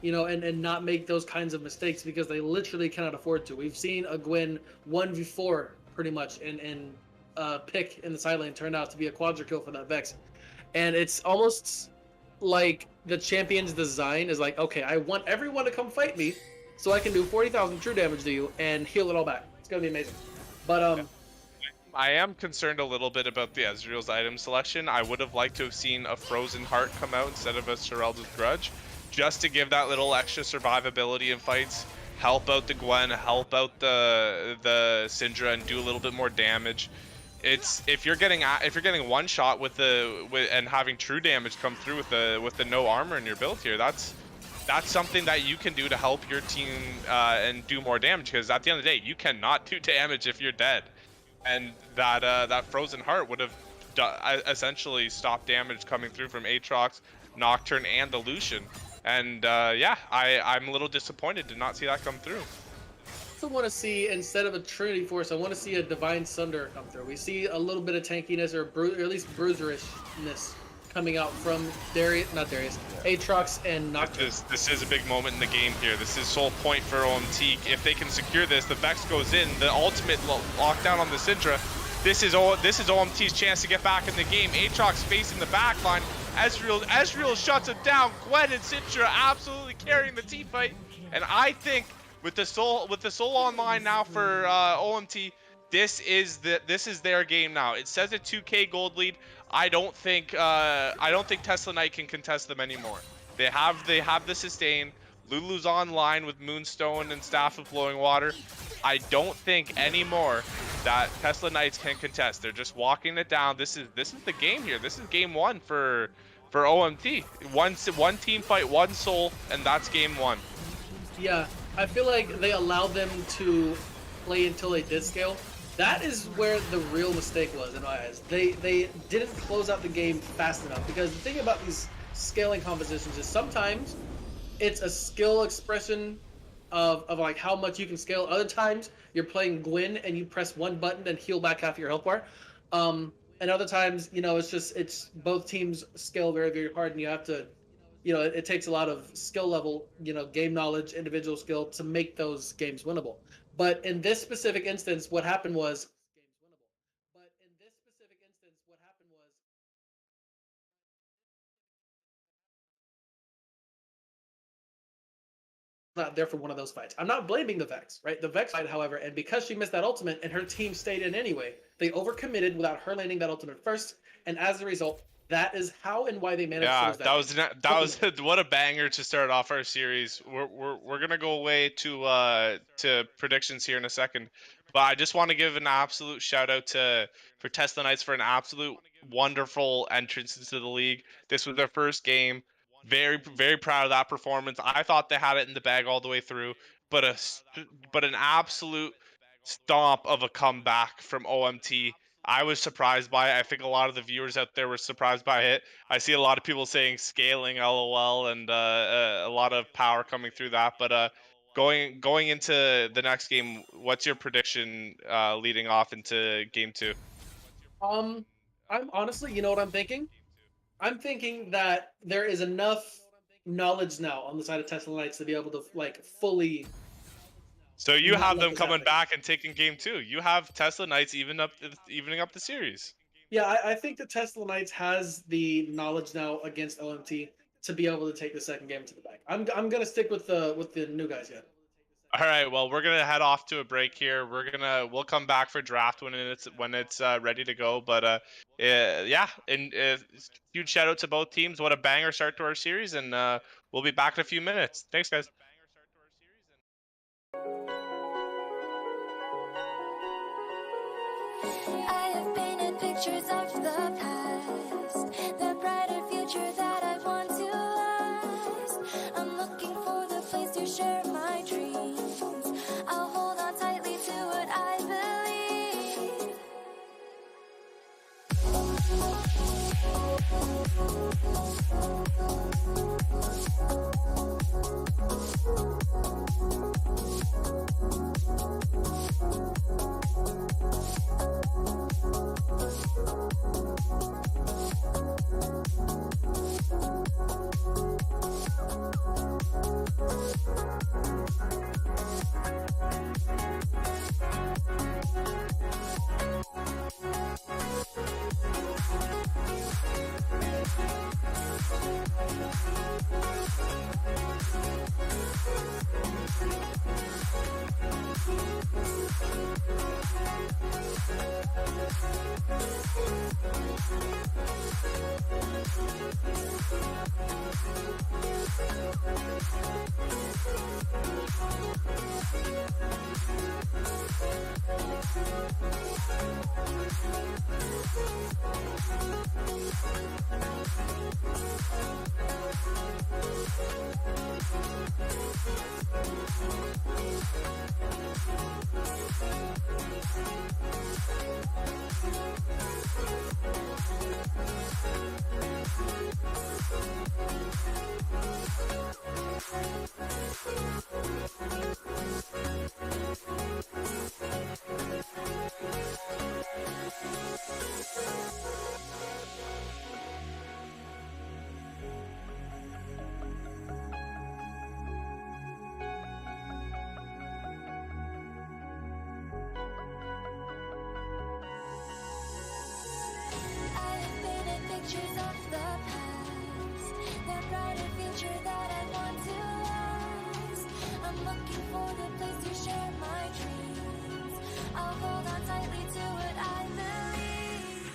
Speaker 2: and not make those kinds of mistakes because they literally cannot afford to. We've seen a Gwen 1v4 pretty much, and pick in the side lane turned out to be a quadra kill for that Vex, and it's almost like the champion's design is like, okay, I want everyone to come fight me, so I can do 40,000 true damage to you and heal it all back. It's gonna be amazing, but
Speaker 1: I am concerned a little bit about the Ezreal's item selection. I would have liked to have seen a Frozen Heart come out instead of a Serelda's Grudge, just to give that little extra survivability in fights, help out the Gwen, help out the Syndra, and do a little bit more damage. It's if you're getting one shot with and having true damage come through with the no armor in your build here, that's something that you can do to help your team and do more damage, because at the end of the day, you cannot do damage if you're dead. And that Frozen Heart would have essentially stopped damage coming through from Aatrox, Nocturne, and the Lucian. And yeah, I'm a little disappointed to not see that come through.
Speaker 2: I also want to see, instead of a Trinity Force, I want to see a Divine Sunder come through. We see a little bit of tankiness, or at least bruiserishness coming out from Aatrox and Nocturne.
Speaker 1: This is a big moment in the game here. This is sole point for OMT. If they can secure this, the Vex goes in, the ultimate lockdown on the Syndra. This is OMT's chance to get back in the game. Aatrox facing the back line. Ezreal shuts him down. Gwen and Syndra absolutely carrying the team fight. And I think with the soul online now for OMT, this is their game now. It says a 2K gold lead. I don't think Tesla Knight can contest them anymore. They have the sustain. Lulu's online with Moonstone and Staff of Flowing Water. I don't think anymore that Tesla Knights can contest. They're just walking it down. This is the game here. This is game one for OMT. One team fight, one soul, and that's game one.
Speaker 2: Yeah, I feel like they allowed them to play until they did scale. That is where the real mistake was in my eyes. They didn't close out the game fast enough, because the thing about these scaling compositions is sometimes it's a skill expression of like how much you can scale. Other times you're playing Gwyn and you press one button and heal back half your health bar. And other times, it's both teams scale very, very hard, and you have to, it takes a lot of skill level, game knowledge, individual skill to make those games winnable. But in this specific instance, what happened was not there for one of those fights. I'm not blaming the Vex, right? The Vex fight, however, and because she missed that ultimate and her team stayed in anyway, they overcommitted without her landing that ultimate first, and as a result, that is how and why they managed to lose that.
Speaker 1: That was what a banger to start off our series. We're gonna go away to predictions here in a second, but I just want to give an absolute shout out for Tesla Knights for an absolute wonderful entrance into the league. This was their first game. Very, very proud of that performance. I thought they had it in the bag all the way through, but an absolute stomp of a comeback from OMT. I was surprised by it. I think a lot of the viewers out there were surprised by it. I see a lot of people saying scaling LOL, and a lot of power coming through that. But going into the next game, what's your prediction leading off into game two?
Speaker 2: Um, I'm honestly, you know what I'm thinking? I'm thinking that there is enough knowledge now on the side of Tesla Knights to be able to like fully.
Speaker 1: So you
Speaker 2: Not
Speaker 1: have
Speaker 2: let
Speaker 1: them
Speaker 2: this
Speaker 1: coming
Speaker 2: happen.
Speaker 1: back and taking game two. You have Tesla Knights evening up the series.
Speaker 2: Yeah, I think that Tesla Knights has the knowledge now against OMT to be able to take the second game to the back. I'm gonna stick with the new guys yet.
Speaker 1: All right, well, we're gonna head off to a break here. We'll come back for draft when it's ready to go. But yeah, and huge shout out to both teams. What a banger start to our series, and we'll be back in a few minutes. Thanks, guys.
Speaker 3: I have painted pictures of the past, the brighter future that I want to last. I'm looking for the place to share my dreams. I'll hold on tightly to what I believe. I have painted pictures of the past, the brighter future that I want to last. I'm looking for the place to share my dreams. I'll hold on tightly to what I believe.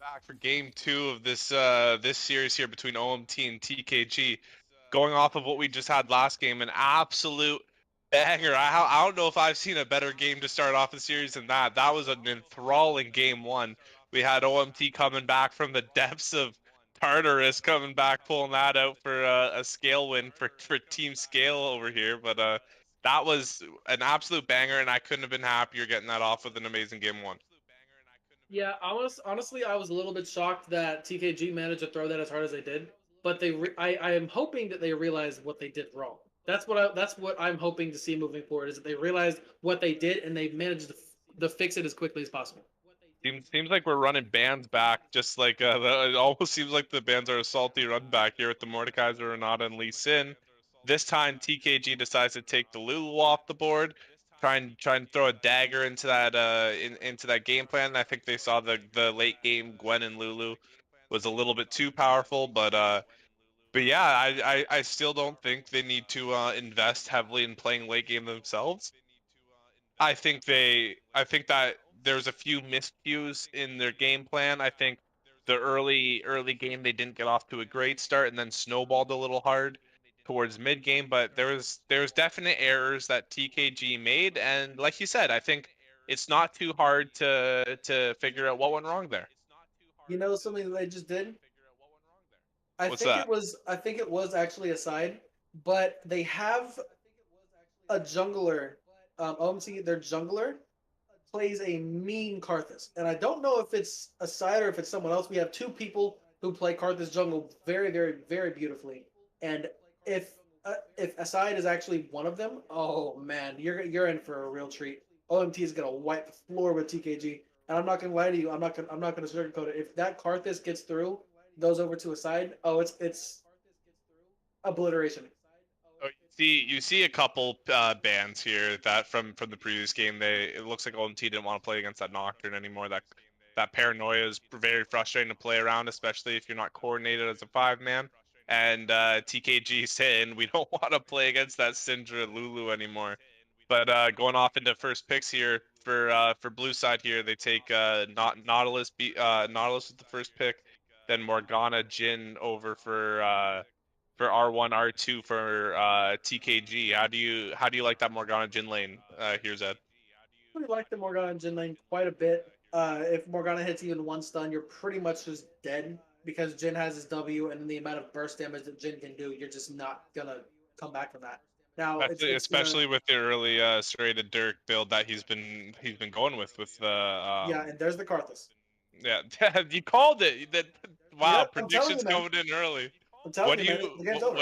Speaker 1: back for game 2 of this this series here between OMT and TKG. Going off of what we just had last game, an absolute banger. I don't know if I've seen a better game to start off the series than that. That was an enthralling game 1. We had OMT coming back from the depths of Tartarus, coming back, pulling that out for a scale win for Team Scale over here. But that was an absolute banger, and I couldn't have been happier getting that off with an amazing game 1.
Speaker 2: Yeah, honestly, I was a little bit shocked that TKG managed to throw that as hard as they did. But I am hoping that they realized what they did wrong. That's what I'm hoping to see moving forward is that they realized what they did and they managed to fix it as quickly as possible.
Speaker 1: Seems like we're running bands back, just like it almost seems like the bands are a salty run back here with the Mordekaiser, Renata, and Lee Sin. This time, TKG decides to take the Lulu off the board, try and throw a dagger into that into that game plan. I think they saw the late game Gwen and Lulu was a little bit too powerful, but yeah, I still don't think they need to invest heavily in playing late game themselves. I think that there's a few miscues in their game plan. I think the early game they didn't get off to a great start and then snowballed a little hard towards mid game, but there's definite errors that TKG made, and like you said, I think it's not too hard to figure out what went wrong there.
Speaker 2: You know something that they just did?
Speaker 1: What's that?
Speaker 2: I think it was actually a side, but they have a jungler. OMC, their jungler plays a mean Karthus, and I don't know if it's a side or if it's someone else. We have two people who play Karthus jungle very, very, very beautifully, and if Aside is actually one of them, oh man, you're in for a real treat. OMT is gonna wipe the floor with TKG, and I'm not gonna lie to you. I'm not gonna sugarcoat it. If that Karthus gets through, goes over to Aside, oh, it's obliteration.
Speaker 1: Oh, you see a couple bans here that from the previous game. It looks like OMT didn't want to play against that Nocturne anymore. That paranoia is very frustrating to play around, especially if you're not coordinated as a 5-man. And TKG saying we don't want to play against that Syndra Lulu anymore. But going off into first picks here for blue side here, they take Nautilus with the first pick, then Morgana Jin over for R1, R2 for TKG. How do you like that Morgana Jin lane here, Zed?
Speaker 2: I really like the Morgana Jin lane quite a bit. If Morgana hits even one stun, you're pretty much just dead because Jin has his W, and the amount of burst damage that Jin can do, you're just not gonna come back from that. Now,
Speaker 1: Especially with the early serrated Dirk build that he's been going with the
Speaker 2: yeah, and there's the Karthus.
Speaker 1: yeah. You called it. That wow,
Speaker 2: Yeah,
Speaker 1: predictions coming in early.
Speaker 2: I'm telling you, man, the game's over.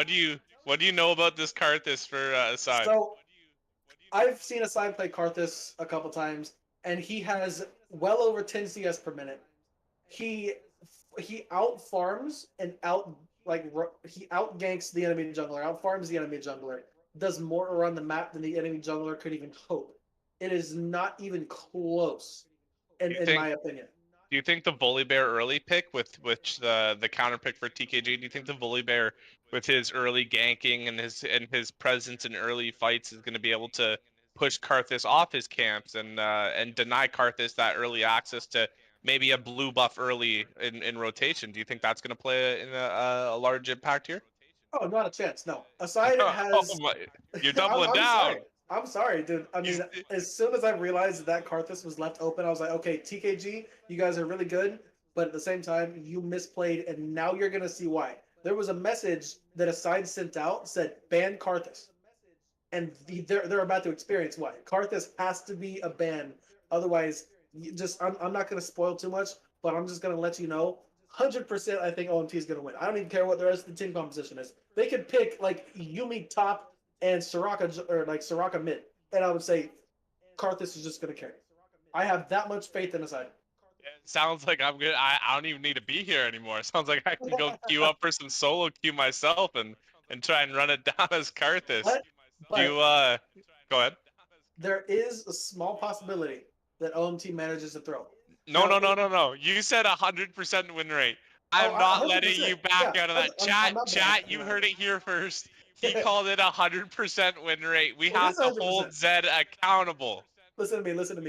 Speaker 1: What do you know about this Karthus for Aside?
Speaker 2: So I've seen Aside play Karthus a couple times, and he has well over 10 CS per minute. He out farms and he out ganks the enemy jungler, out farms the enemy jungler, does more around the map than the enemy jungler could even hope. It is not even close, in my opinion.
Speaker 1: Do you think the Volibear early pick with which the counter pick for TKG? Do you think the Volibear with his early ganking and his presence in early fights is going to be able to push Karthus off his camps and deny Karthus that early access to maybe a blue buff early in rotation? Do you think that's going to play a large impact here?
Speaker 2: Oh, not a chance. No. Aside has.
Speaker 1: You're doubling down.
Speaker 2: I'm sorry, dude. I mean, as soon as I realized that Karthus was left open, I was like, okay, TKG, you guys are really good, but at the same time, you misplayed, and now you're gonna see why. There was a message that Aside sent out said ban Karthus, and they're about to experience why. Karthus has to be a ban, otherwise, I'm not gonna spoil too much, but I'm just gonna let you know. 100%, I think OMT is gonna win. I don't even care what the rest of the team composition is. They could pick like Yumi top and Soraka mid, and I would say Karthus is just gonna carry. I have that much faith in Aside.
Speaker 1: It sounds like I'm good. I don't even need to be here anymore. It sounds like I can go queue up for some solo queue myself and try and run it down as Karthus.
Speaker 2: But
Speaker 1: Go ahead.
Speaker 2: There is a small possibility that OMT manages to throw.
Speaker 1: No. You said 100% win rate. I'm not letting you back out of that. Chat, you heard it here first. He called it 100% win rate. We have to hold Zed accountable.
Speaker 2: Listen to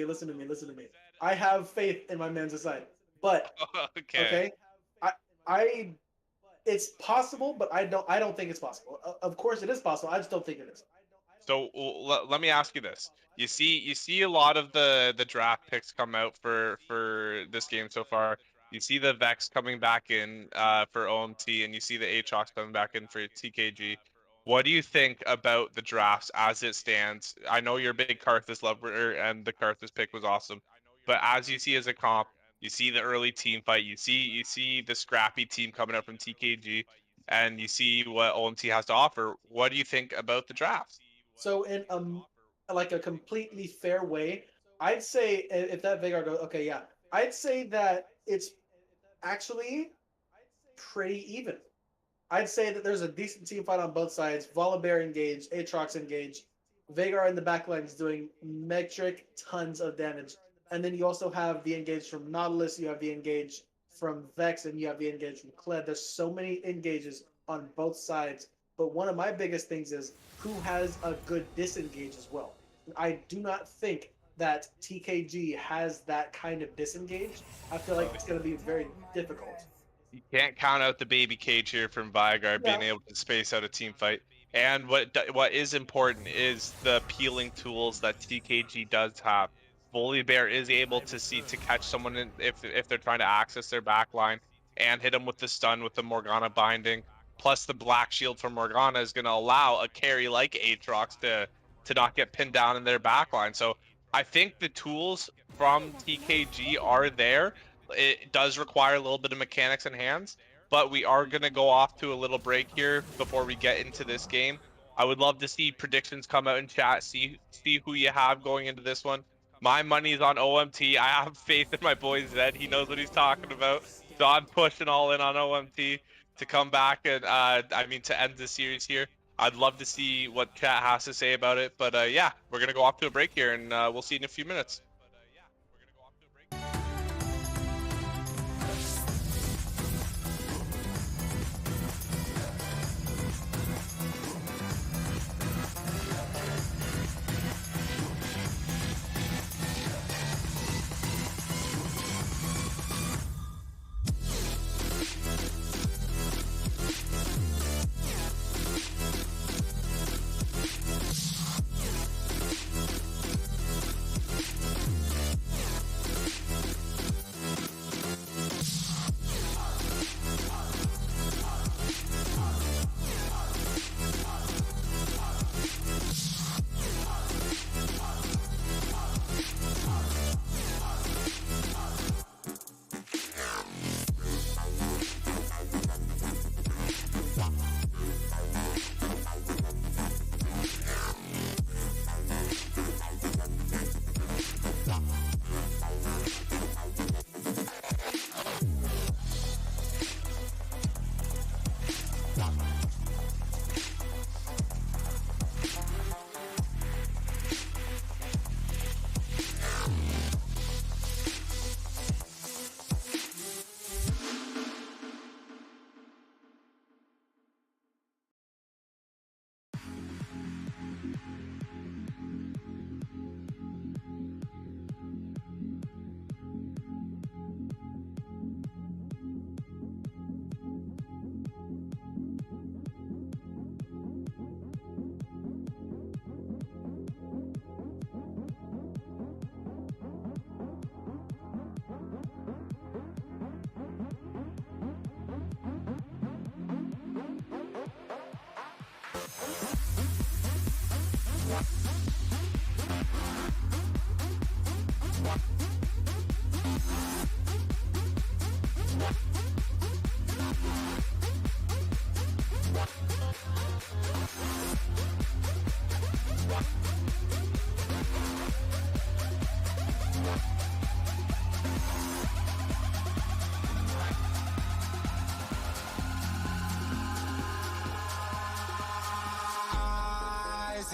Speaker 2: me. I have faith in my man's Aside. But
Speaker 1: Okay.
Speaker 2: okay, I I it's possible, but I don't think it's possible. Of course, it is possible. I just don't think it is.
Speaker 1: So let me ask you this. You see a lot of the draft picks come out for this game so far. You see the Vex coming back in for OMT, and you see the Aatrox coming back in for TKG. What do you think about the drafts as it stands? I know you're a big Karthus lover, and the Karthus pick was awesome, but as you see as a comp, you see the early team fight. You see the scrappy team coming up from TKG, and you see what OMT has to offer. What do you think about the drafts?
Speaker 2: So in like a completely fair way, I'd say if that Vagar goes, okay, yeah, I'd say that it's actually pretty even. I'd say that there's a decent team fight on both sides. Volibear engaged, Aatrox engaged. Vagar in the backline is doing metric tons of damage. And then you also have the engage from Nautilus, you have the engage from Vex, and you have the engage from Kled. There's so many engages on both sides. But one of my biggest things is who has a good disengage as well. I do not think that TKG has that kind of disengage. I feel like it's going to be very difficult.
Speaker 1: You can't count out the baby cage here from Vigard being
Speaker 2: Yeah,
Speaker 1: able to space out a team fight. And what is important is the peeling tools that TKG does have. Bully Bear is able to see to catch someone if they're trying to access their back line and hit them with the stun with the Morgana binding. Plus the Black Shield from Morgana is going to allow a carry like Aatrox to not get pinned down in their back line. So I think the tools from TKG are there. It does require a little bit of mechanics and hands, but we are going to go off to a little break here before we get into this game. I would love to see predictions come out in chat, see who you have going into this one. My money's on OMT. I have faith in my boy Zed. He knows what he's talking about. So I'm pushing all in on OMT to come back and to end the series here. I'd love to see what chat has to say about it, but yeah, we're gonna go off to a break here, and we'll see you in a few minutes.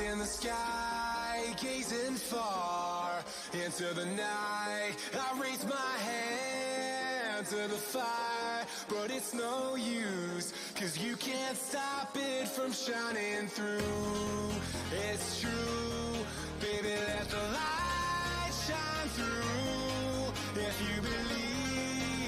Speaker 4: In the sky, gazing far into the night, I raise my hand to the fire, but it's no use, 'cause you can't stop it from shining through. It's true, baby, let the light shine through. If you believe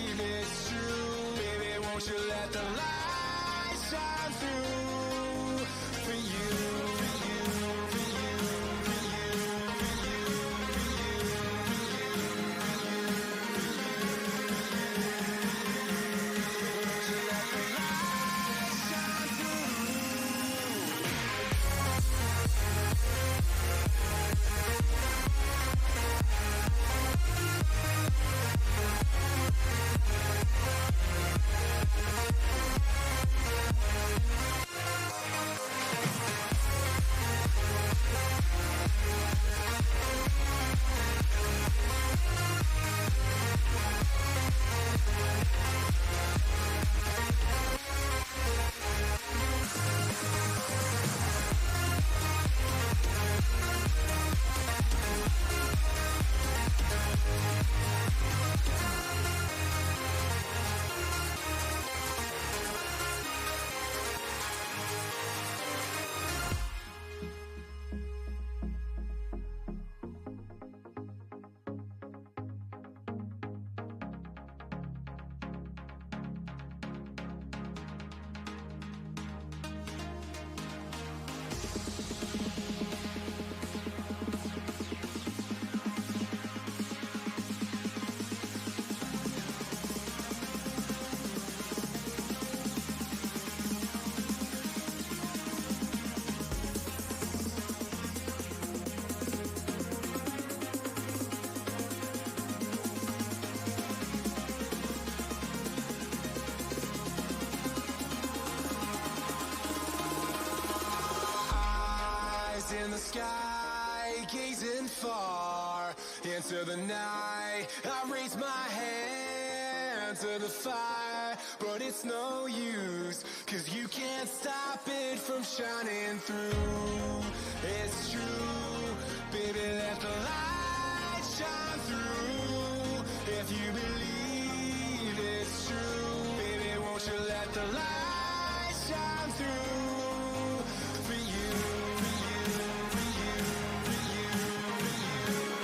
Speaker 4: in the sky, gazing far into the night. I raise my hand to the fire, but it's no use, 'cause you can't stop it from shining through. It's true, baby, let the light shine through. If you believe it's true, baby, won't you let the light shine through for you, for you, for you, for you, for you, for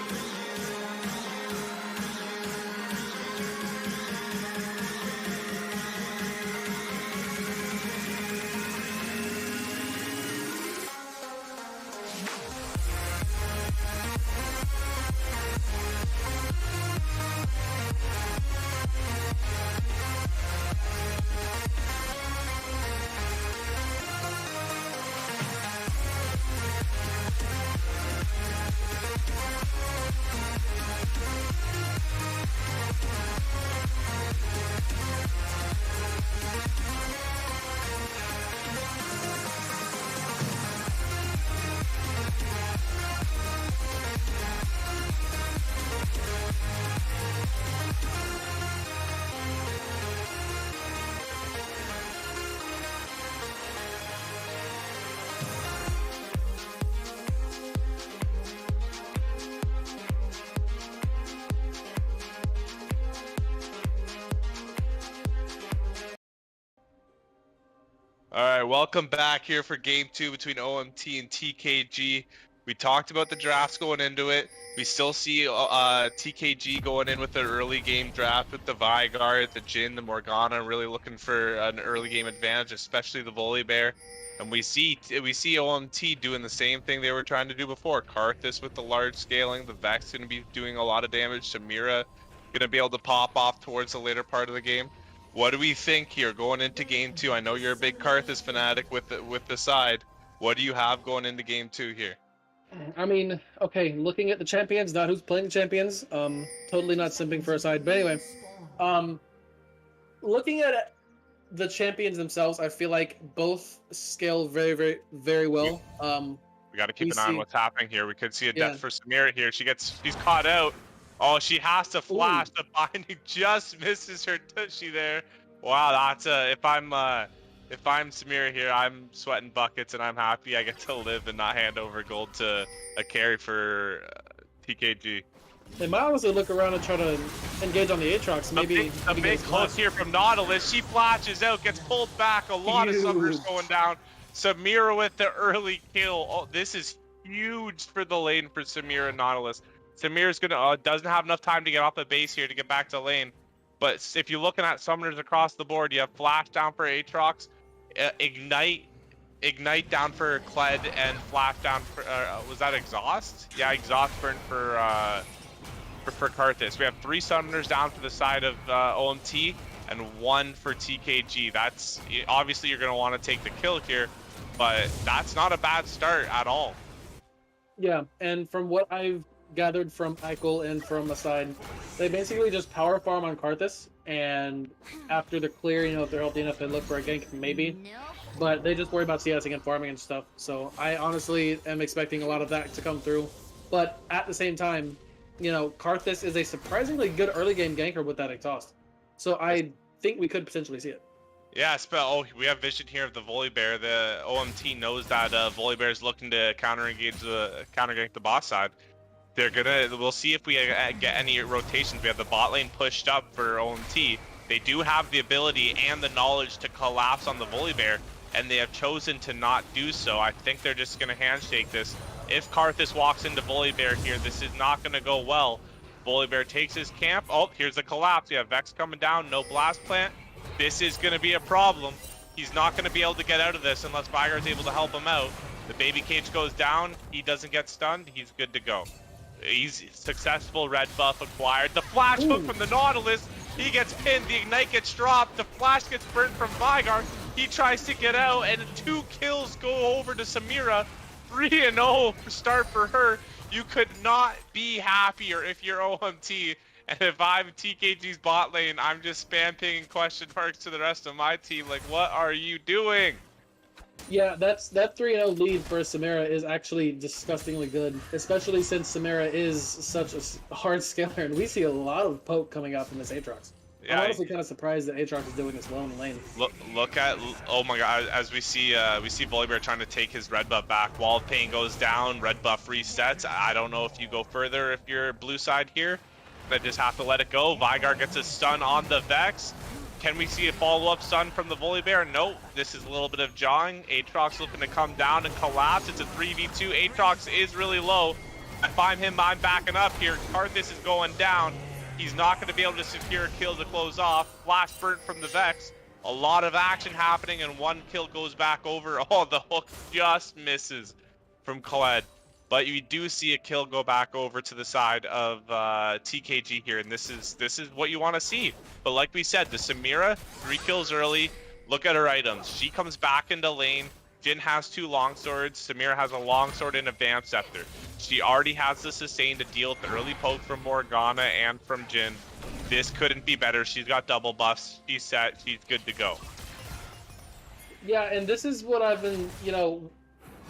Speaker 1: All right, welcome back here for game 2 between OMT and TKG. We talked about the drafts going into it. We still see TKG going in with the early game draft with the Vigard, the Jin, the Morgana, really looking for an early game advantage, especially the Volibear. And we see OMT doing the same thing they were trying to do before. Karthus with the large scaling, the Vex going to be doing a lot of damage. Samira going to be able to pop off towards the later part of the game. What do we think here going into game 2? I know you're a big Karthus fanatic with the side. What do you have going into game 2 here?
Speaker 2: I mean, okay, looking at the champions, not who's playing the champions. Totally not simping for a side, but anyway, looking at the champions themselves, I feel like both scale very, very, very well.
Speaker 1: We got to keep
Speaker 2: we
Speaker 1: an eye on
Speaker 2: see-
Speaker 1: what's happening here. We could see a
Speaker 2: Yeah.
Speaker 1: death for Samira here. She's caught out. Oh, she has to flash. The binding just misses her tushy there. Wow, that's if I'm Samira here, I'm sweating buckets and I'm happy I get to live and not hand over gold to a carry for TKG.
Speaker 2: They might honestly look around and try to engage on the Aatrox. Maybe
Speaker 1: a big hook here from Nautilus. She flashes out, gets pulled back. A lot of summoners going down. Samira with the early kill. Oh, this is huge for the lane for Samira and Nautilus. Samira's gonna doesn't have enough time to get off the base here to get back to lane. But if you're looking at summoners across the board, you have flash down for Aatrox, ignite down for Kled, and flash down for was that exhaust? Yeah, exhaust burn for Karthus. We have 3 summoners down for the side of OMT and 1 for TKG. That's obviously you're gonna want to take the kill here, but that's not a bad start at all.
Speaker 2: Yeah, and from what I've gathered from Eichel and from Aside, they basically just power farm on Karthus, and after the clear, if they're healthy enough, they look for a gank, maybe. But they just worry about CSing and farming and stuff. So I honestly am expecting a lot of that to come through. But at the same time, Karthus is a surprisingly good early game ganker with that exhaust. So I think we could potentially see it.
Speaker 1: Yeah, we have vision here of the Volibear. The OMT knows that Volibear is looking to counter-gank the boss side. We'll see if we get any rotations. We have the bot lane pushed up for OMT. They do have the ability and the knowledge to collapse on the Volibear, and they have chosen to not do so. I think they're just going to handshake this. If Karthus walks into Volibear here, this is not going to go well. Volibear takes his camp. Oh, here's a collapse. We have Vex coming down, no blast plant. This is going to be a problem. He's not going to be able to get out of this unless Vigard's able to help him out. The baby cage goes down. He doesn't get stunned. He's good to go. He's successful red buff acquired. The flash hook from the Nautilus. He gets pinned. The ignite gets dropped. The flash gets burnt from Vigard. He tries to get out, and 2 kills go over to Samira. 3-0 start for her. You could not be happier if you're OMT. And if I'm TKG's bot lane, I'm just spam pinging question marks to the rest of my team. Like, what are you doing?
Speaker 2: Yeah, that 3-0 lead for Samara is actually disgustingly good, especially since Samara is such a hard scaler, and we see a lot of poke coming out from this Aatrox. I'm
Speaker 1: Yeah,
Speaker 2: honestly kind of surprised that Aatrox is doing this well in the lane.
Speaker 1: look at, oh my god, as we see Volibear trying to take his red buff back. Wall of Pain goes down, red buff resets. I don't know if you go further if you're blue side here. I just have to let it go. Vigar gets a stun on the Vex. Can we see a follow-up stun from the Volibear? Nope. This is a little bit of jawing. Aatrox looking to come down and collapse. It's a 3v2. Aatrox is really low. If I'm him, I'm backing up here. Karthus is going down. He's not going to be able to secure a kill to close off. Flash burnt from the Vex. A lot of action happening, and one kill goes back over. Oh, the hook just misses from Kled. But you do see a kill go back over to the side of TKG here, and this is what you want to see. But like we said, the Samira, 3 kills early. Look at her items. She comes back into lane. Jhin has 2 longswords. Samira has a longsword and a Vamp Scepter. She already has the sustain to deal with the early poke from Morgana and from Jhin. This couldn't be better. She's got double buffs. She's set. She's good to go.
Speaker 2: Yeah, and this is what I've been,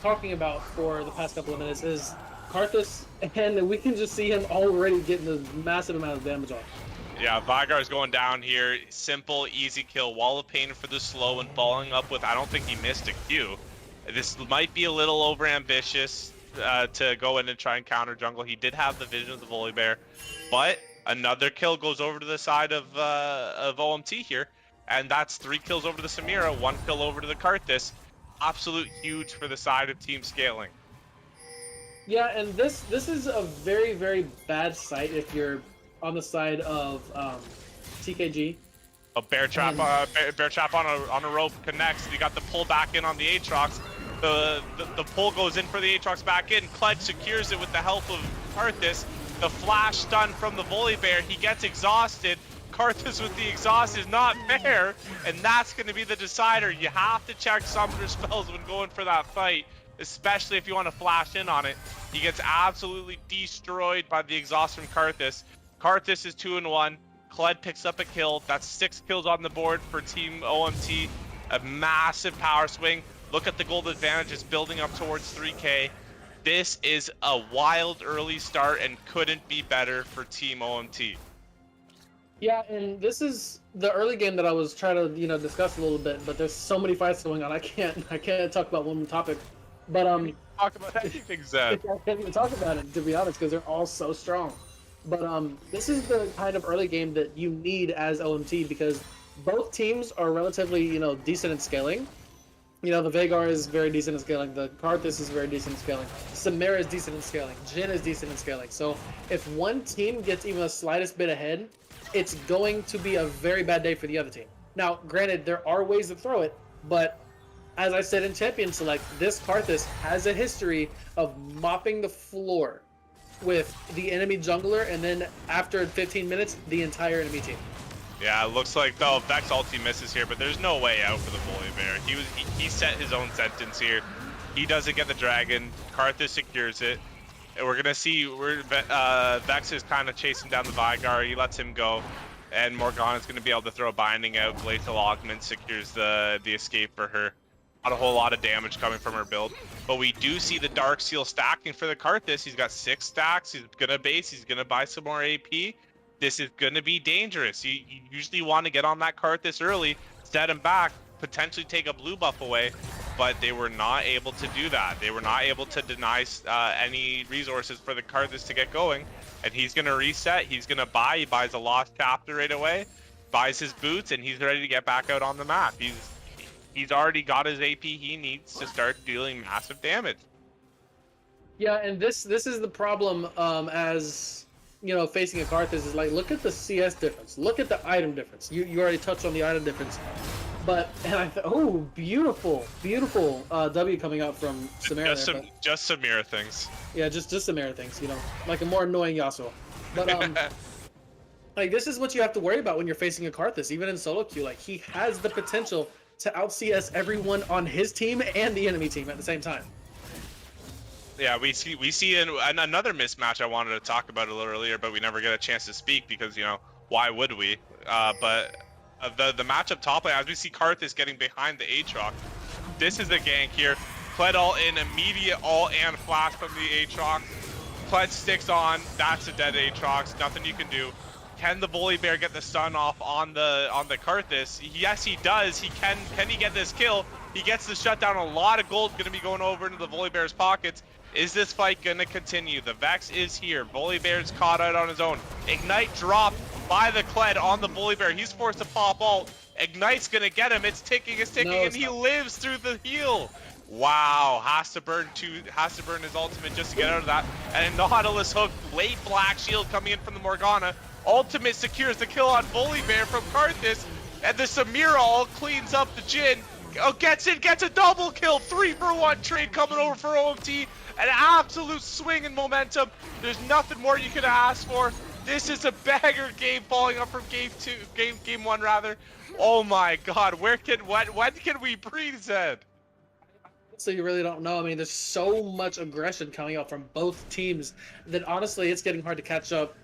Speaker 2: talking about for the past couple of minutes is Karthus, and we can just see him already getting a massive amount of damage off.
Speaker 1: Yeah, Vigar's going down here. Simple, easy kill. Wall of Pain for the slow and following up with, I don't think he missed a Q. This might be a little over ambitious to go in and try and counter jungle. He did have the vision of the Volibear, but another kill goes over to the side of OMT here, and that's 3 kills over to the Samira, 1 kill over to the Karthus. Absolute huge for the side of team scaling.
Speaker 2: Yeah, and this is a very, very bad sight if you're on the side of TKG.
Speaker 1: A bear trap on a rope connects. You got the pull back in on the Aatrox. The pull goes in for the Aatrox back in. Kled secures it with the help of Karthus. The flash stun from the Volibear. He gets exhausted. Karthus with the exhaust is not fair, and that's going to be the decider. You have to check summoner spells when going for that fight, especially if you want to flash in on it. He gets absolutely destroyed by the exhaust from Karthus. Karthus is 2-1. Kled picks up a kill. That's 6 kills on the board for Team OMT. A massive power swing. Look at the gold advantage. It's building up towards 3K. This is a wild early start and couldn't be better for Team OMT.
Speaker 2: Yeah, and this is the early game that I was trying to, discuss a little bit, but there's so many fights going on. I can't talk about one topic. But
Speaker 1: Talk about anything, Zed.
Speaker 2: I can't even talk about it, to be honest, because they're all so strong. But this is the kind of early game that you need as OMT, because both teams are relatively, decent in scaling. The Veigar is very decent in scaling. The Karthus is very decent in scaling. Samira is decent in scaling. Jhin is decent in scaling. So if one team gets even the slightest bit ahead, it's going to be a very bad day for the other team. Now, granted, there are ways to throw it, but as I said in Champion Select, this Karthus has a history of mopping the floor with the enemy jungler, and then after 15 minutes, the entire enemy team.
Speaker 1: Yeah, it looks like the Vex ulti misses here, but there's no way out for the Volibear. He set his own sentence here. He doesn't get the dragon. Karthus secures it. And we're gonna see Vex is kind of chasing down the Vigar. He lets him go, and Morgana's gonna be able to throw a binding out. Glacial Augment secures the escape for her. Not a whole lot of damage coming from her build, but we do see the Dark Seal stacking for the Karthus. He's got 6 stacks. He's gonna base. He's gonna buy some more AP. This is gonna be dangerous. You usually want to get on that Karthus early, set him back, potentially take a blue buff away, but they were not able to do that. They were not able to deny any resources for the Karthus to get going, and he's gonna reset. He's gonna buy. He buys a Lost Chapter right away, buys his boots, and he's ready to get back out on the map. He's already got his AP he needs to start dealing massive damage.
Speaker 2: Yeah, and this is the problem as facing a Karthus is like, look at the CS difference, look at the item difference. You already touched on the item difference, but beautiful W coming out from Samira.
Speaker 1: Just Samira things.
Speaker 2: Yeah, just Samira things. Like a more annoying Yasuo. But like this is what you have to worry about when you're facing a Karthus, even in solo queue. Like he has the potential to out CS everyone on his team and the enemy team at the same time.
Speaker 1: Yeah, we see another mismatch I wanted to talk about a little earlier, but we never get a chance to speak because why would we? But the matchup top lane, as we see Karthus getting behind the Aatrox, This is the gank here. Kled ult in, immediate ult and flash from the Aatrox. Kled sticks on. That's a dead Aatrox. Nothing you can do. Can the Volibear get the stun off on the Karthus? Yes, he does. He can. Can he get this kill? He gets the shutdown. A lot of gold going to be going over into the Volibear's pockets. Is this fight going to continue? The Vex is here. Volibear's caught out on his own. Ignite dropped by the Kled on the Volibear. He's forced to pop ult. Ignite's going to get him. It's ticking, and he lives through the heal. Wow, has to burn his ultimate just to get out of that. And Nautilus hook, late black shield coming in from the Morgana. Ultimate secures the kill on Volibear from Karthus, and the Samira ult cleans up the Jhin. Oh, gets a double kill, 3-for-1 trade coming over for OMT. An absolute swing in momentum. There's nothing more you could ask for. This is a banger game falling up from game one rather. Oh my God, when can we breathe, Zed?
Speaker 2: So you really don't know. I mean, there's so much aggression coming out from both teams that honestly, it's getting hard to catch up.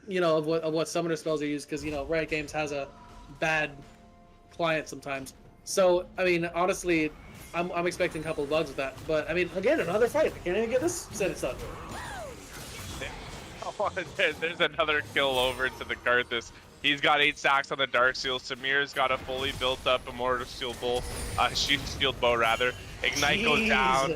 Speaker 2: You know, of what summoner spells are used, because you know Riot Games has a bad client sometimes. So I mean, honestly, I'm expecting a couple of bugs with that. But I mean, again, another fight. I can't even get this set it's done.
Speaker 1: There's another kill over to the Karthus. He's got 8 stacks on the Dark Seal. Samir's got a fully built up Immortal Shield Bow, Shield Bow rather. Ignite goes down.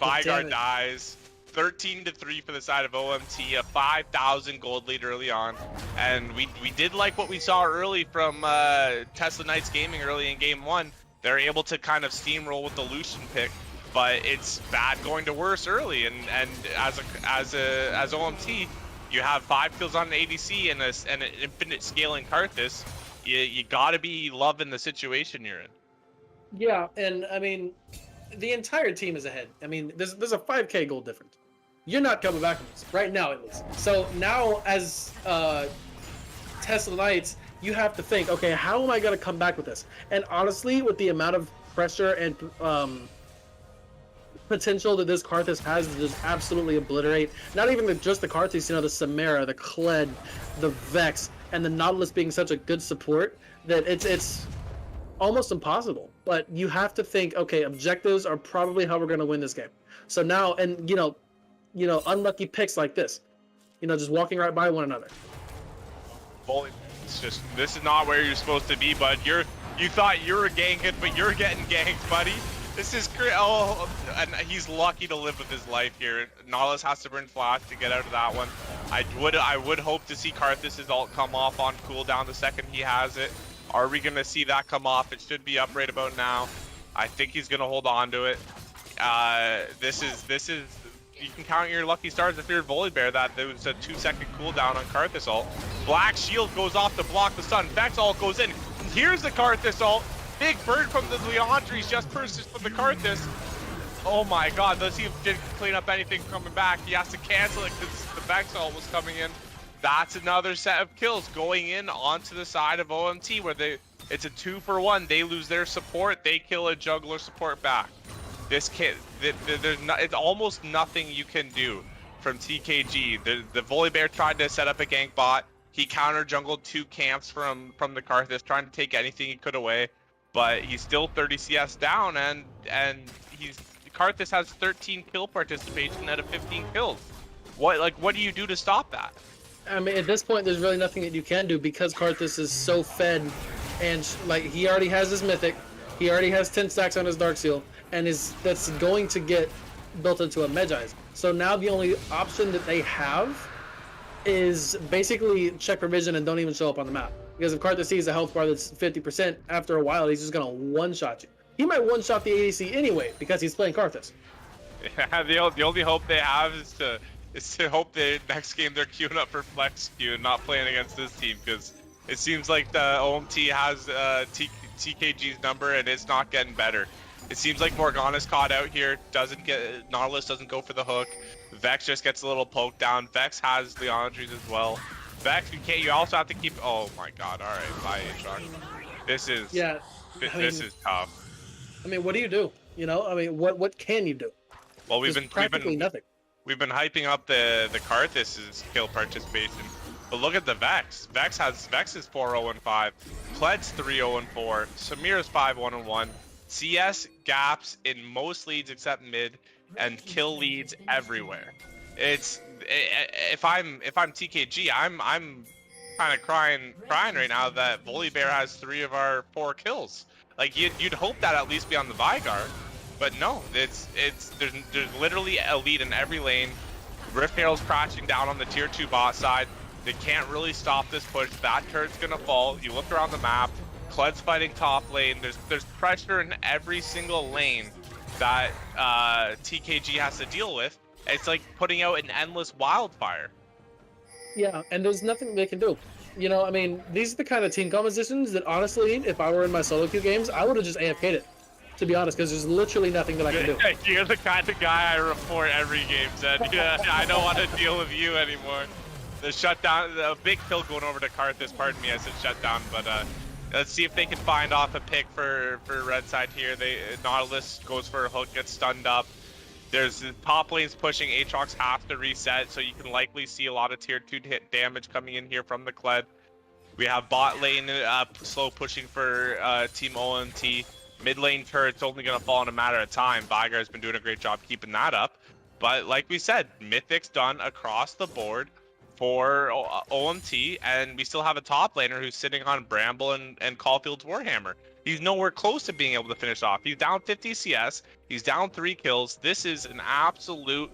Speaker 1: Vygar dies. 13-3 for the side of OMT. A 5,000 gold lead early on, and we did like what we saw early from Tesla Knights Gaming early in game one. They're able to kind of steamroll with the Lucian pick, but it's bad going to worse early. And as OMT, you have 5 kills on an ADC and an infinite scaling Karthus. You gotta be loving the situation you're in.
Speaker 2: Yeah, and I mean, the entire team is ahead. I mean, there's a 5K gold difference. You're not coming back from this right now, at least. So now, as Tesla Knights, you have to think, okay, how am I gonna come back with this? And honestly, with the amount of pressure and potential that this Karthus has to just absolutely obliterate, not even just the Karthus, you know, the Samara, the Kled, the Vex, and the Nautilus being such a good support, that it's almost impossible. But you have to think, okay, objectives are probably how we're going to win this game. So now, and you know, unlucky picks like this, you know, just walking right by one another.
Speaker 1: It's just, this is not where you're supposed to be, bud. You thought you were ganking, but you're getting ganked, buddy. This is great. Oh, and he's lucky to live with his life here. Nautilus has to burn flash to get out of that one. I would hope to see Karthus' ult come off on cooldown the second he has it. Are we gonna see that come off? It should be up right about now. I think he's gonna hold on to it. This is you can count your lucky stars if you're Volibear that there was a 2-second cooldown on Karthus ult. Black shield goes off to block the stun. Vex ult goes in. Here's the Karthus ult. Big bird from the Leandries just persist from the Karthus. Oh my God, does he didn't clean up anything coming back? He has to cancel it because the Vex ult was coming in. That's another set of kills going in onto the side of OMT where it's a 2-for-1. They lose their support, they kill a jungler support back. This kid, it's almost nothing you can do from TKG. The Volibear tried to set up a gank bot. He counter jungled 2 camps from the Karthus, trying to take anything he could away. But he's still 30 CS down, and Karthus has 13 kill participation out of 15 kills. What do you do to stop that?
Speaker 2: I mean, at this point, there's really nothing that you can do because Karthus is so fed, and like he already has his mythic, he already has 10 stacks on his Dark Seal, and that's going to get built into a Medjai's. So now the only option that they have is basically check provision and don't even show up on the map. Because if Karthus sees a health bar that's 50%, after a while he's just gonna one-shot you. He might one-shot the ADC anyway because he's playing Karthus.
Speaker 1: Yeah, the only hope they have is to hope the next game they're queuing up for flex queue and not playing against this team, because it seems like the OMT has TKG's number and it's not getting better. It seems like Morgana's caught out here. Nautilus doesn't go for the hook. Vex just gets a little poke down. Vex has Leandries as well. Vex, you also have to keep. Oh my God! All right, bye, Aatrox. This is this is tough.
Speaker 2: I mean, what do you do? You know, I mean, what can you do?
Speaker 1: Well, we've
Speaker 2: There's
Speaker 1: been
Speaker 2: practically nothing.
Speaker 1: We've been hyping up the Karthus' kill participation, but look at the Vex. Vex is 4-0-5. Kled's 3-0-4. Samira's 5-1-1. CS gaps in most leads except mid, and kill leads everywhere. If I'm TKG, I'm kind of crying right now that Volibear has 3 of our 4 kills. Like you'd hope that at least be on the Vygar, but no, there's literally a lead in every lane. Rift Herald's crashing down on the tier 2 bot side. They can't really stop this push. That turret's gonna fall. You look around the map. Kled's fighting top lane. There's pressure in every single lane that TKG has to deal with. It's like putting out an endless wildfire.
Speaker 2: Yeah, and there's nothing they can do. You know, I mean, these are the kind of team compositions that honestly, if I were in my solo queue games, I would have just AFK'd it. To be honest, because there's literally nothing that I can do.
Speaker 1: You're the kind of guy I report every game, Zed. Yeah, I don't want to deal with you anymore. The shutdown, the big kill going over to Karthus. Pardon me, I said shutdown, but let's see if they can find off a pick for red side here. Nautilus goes for a hook, gets stunned up. There's the top lanes pushing. Aatrox has to reset, so you can likely see a lot of tier 2 hit damage coming in here from the Kled. We have bot lane slow pushing for Team OMT. Mid lane turret's only going to fall in a matter of time. Vygar has been doing a great job keeping that up. But like we said, Mythic's done across the board for OMT, and we still have a top laner who's sitting on Bramble and Caulfield's Warhammer. He's nowhere close to being able to finish off. He's down 50 CS. He's down 3 kills. This is an absolute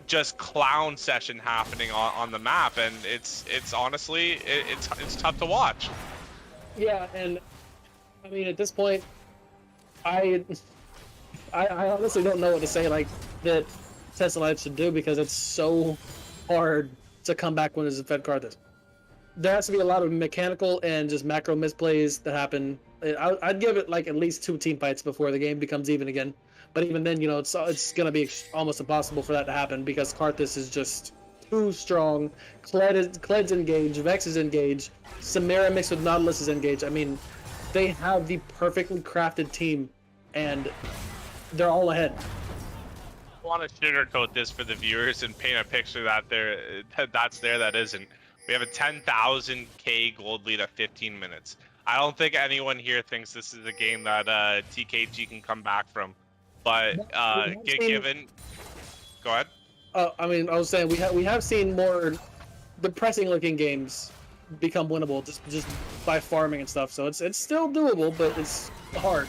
Speaker 1: just clown session happening on the map, and it's honestly it's tough to watch.
Speaker 2: Yeah, and I mean at this point, I honestly don't know what to say like that Tesla should do, because it's so hard to come back when there's a fed Karthus. There has to be a lot of mechanical and just macro misplays that happen. I'd give it like at least 2 team fights before the game becomes even again. But even then, you know, it's gonna be almost impossible for that to happen because Karthus is just too strong. Kled's engaged, Vex is engaged, Samira mixed with Nautilus is engaged. I mean, they have the perfectly crafted team, and they're all ahead.
Speaker 1: I want to sugarcoat this for the viewers and paint a picture that that isn't. We have a 10,000k gold lead at 15 minutes. I don't think anyone here thinks this is a game that TKG can come back from. But given, go ahead.
Speaker 2: I mean, I was saying we have seen more depressing looking games become winnable just by farming and stuff. So it's still doable, but it's hard.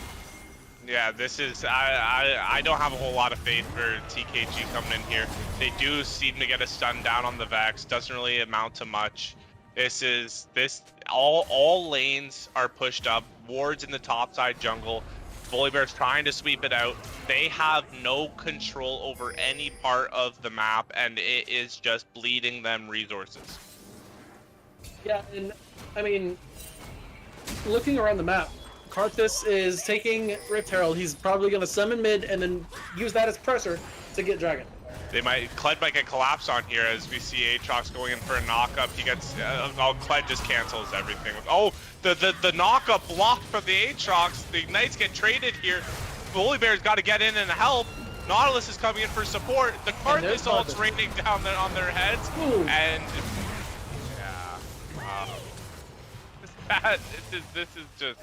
Speaker 1: Yeah, this is I don't have a whole lot of faith for TKG coming in here. They do seem to get a stun down on the Vex. Doesn't really amount to much. All lanes are pushed up. Wards in the top side jungle. Volibear's trying to sweep it out. They have no control over any part of the map, and it is just bleeding them resources.
Speaker 2: Yeah, and I mean, looking around the map, Karthus is taking Rift Herald. He's probably going to summon mid and then use that as pressure to get Dragon.
Speaker 1: Kled might get collapsed on here as we see Aatrox going in for a knock-up. He gets, Kled just cancels everything. Oh, the knock-up blocked from the Aatrox. The Ignites get traded here. Volibear's got to get in and help. Nautilus is coming in for support. The Karthus ult's raining down on their heads.
Speaker 2: Ooh.
Speaker 1: And yeah, this is just,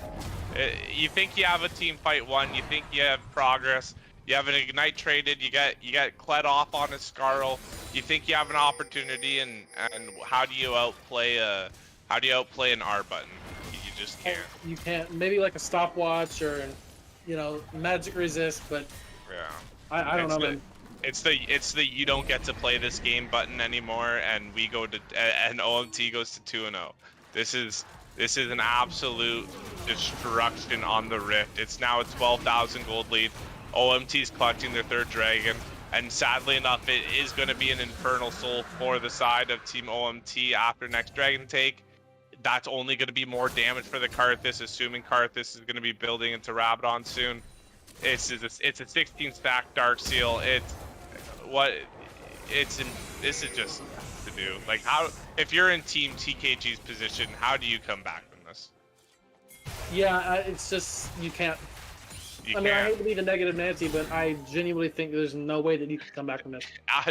Speaker 1: you think you have a team fight won, you think you have progress. You have an Ignite traded, you get Kled off on a Scarl. You think you have an opportunity, and how do you outplay an R button? You just can't.
Speaker 2: You can't. Maybe like a stopwatch or, you know, magic resist, but
Speaker 1: yeah.
Speaker 2: I don't know, man.
Speaker 1: It's the you don't get to play this game button anymore, and we go to and OMT goes to 2-0. This is an absolute destruction on the Rift. It's now a 12,000 gold lead. OMT's clutching their 3rd dragon, and sadly enough, it is going to be an Infernal Soul for the side of Team OMT after next dragon take. That's only going to be more damage for the Karthus, assuming Karthus is going to be building into Rabadon soon. It's a 16 stack Dark Seal. This is just to do. Like, how, if you're in Team TKG's position, how do you come back from this?
Speaker 2: Yeah, it's just, you can't. I mean, I hate to be the negative Nancy, but I genuinely think there's no way that you can come back from this.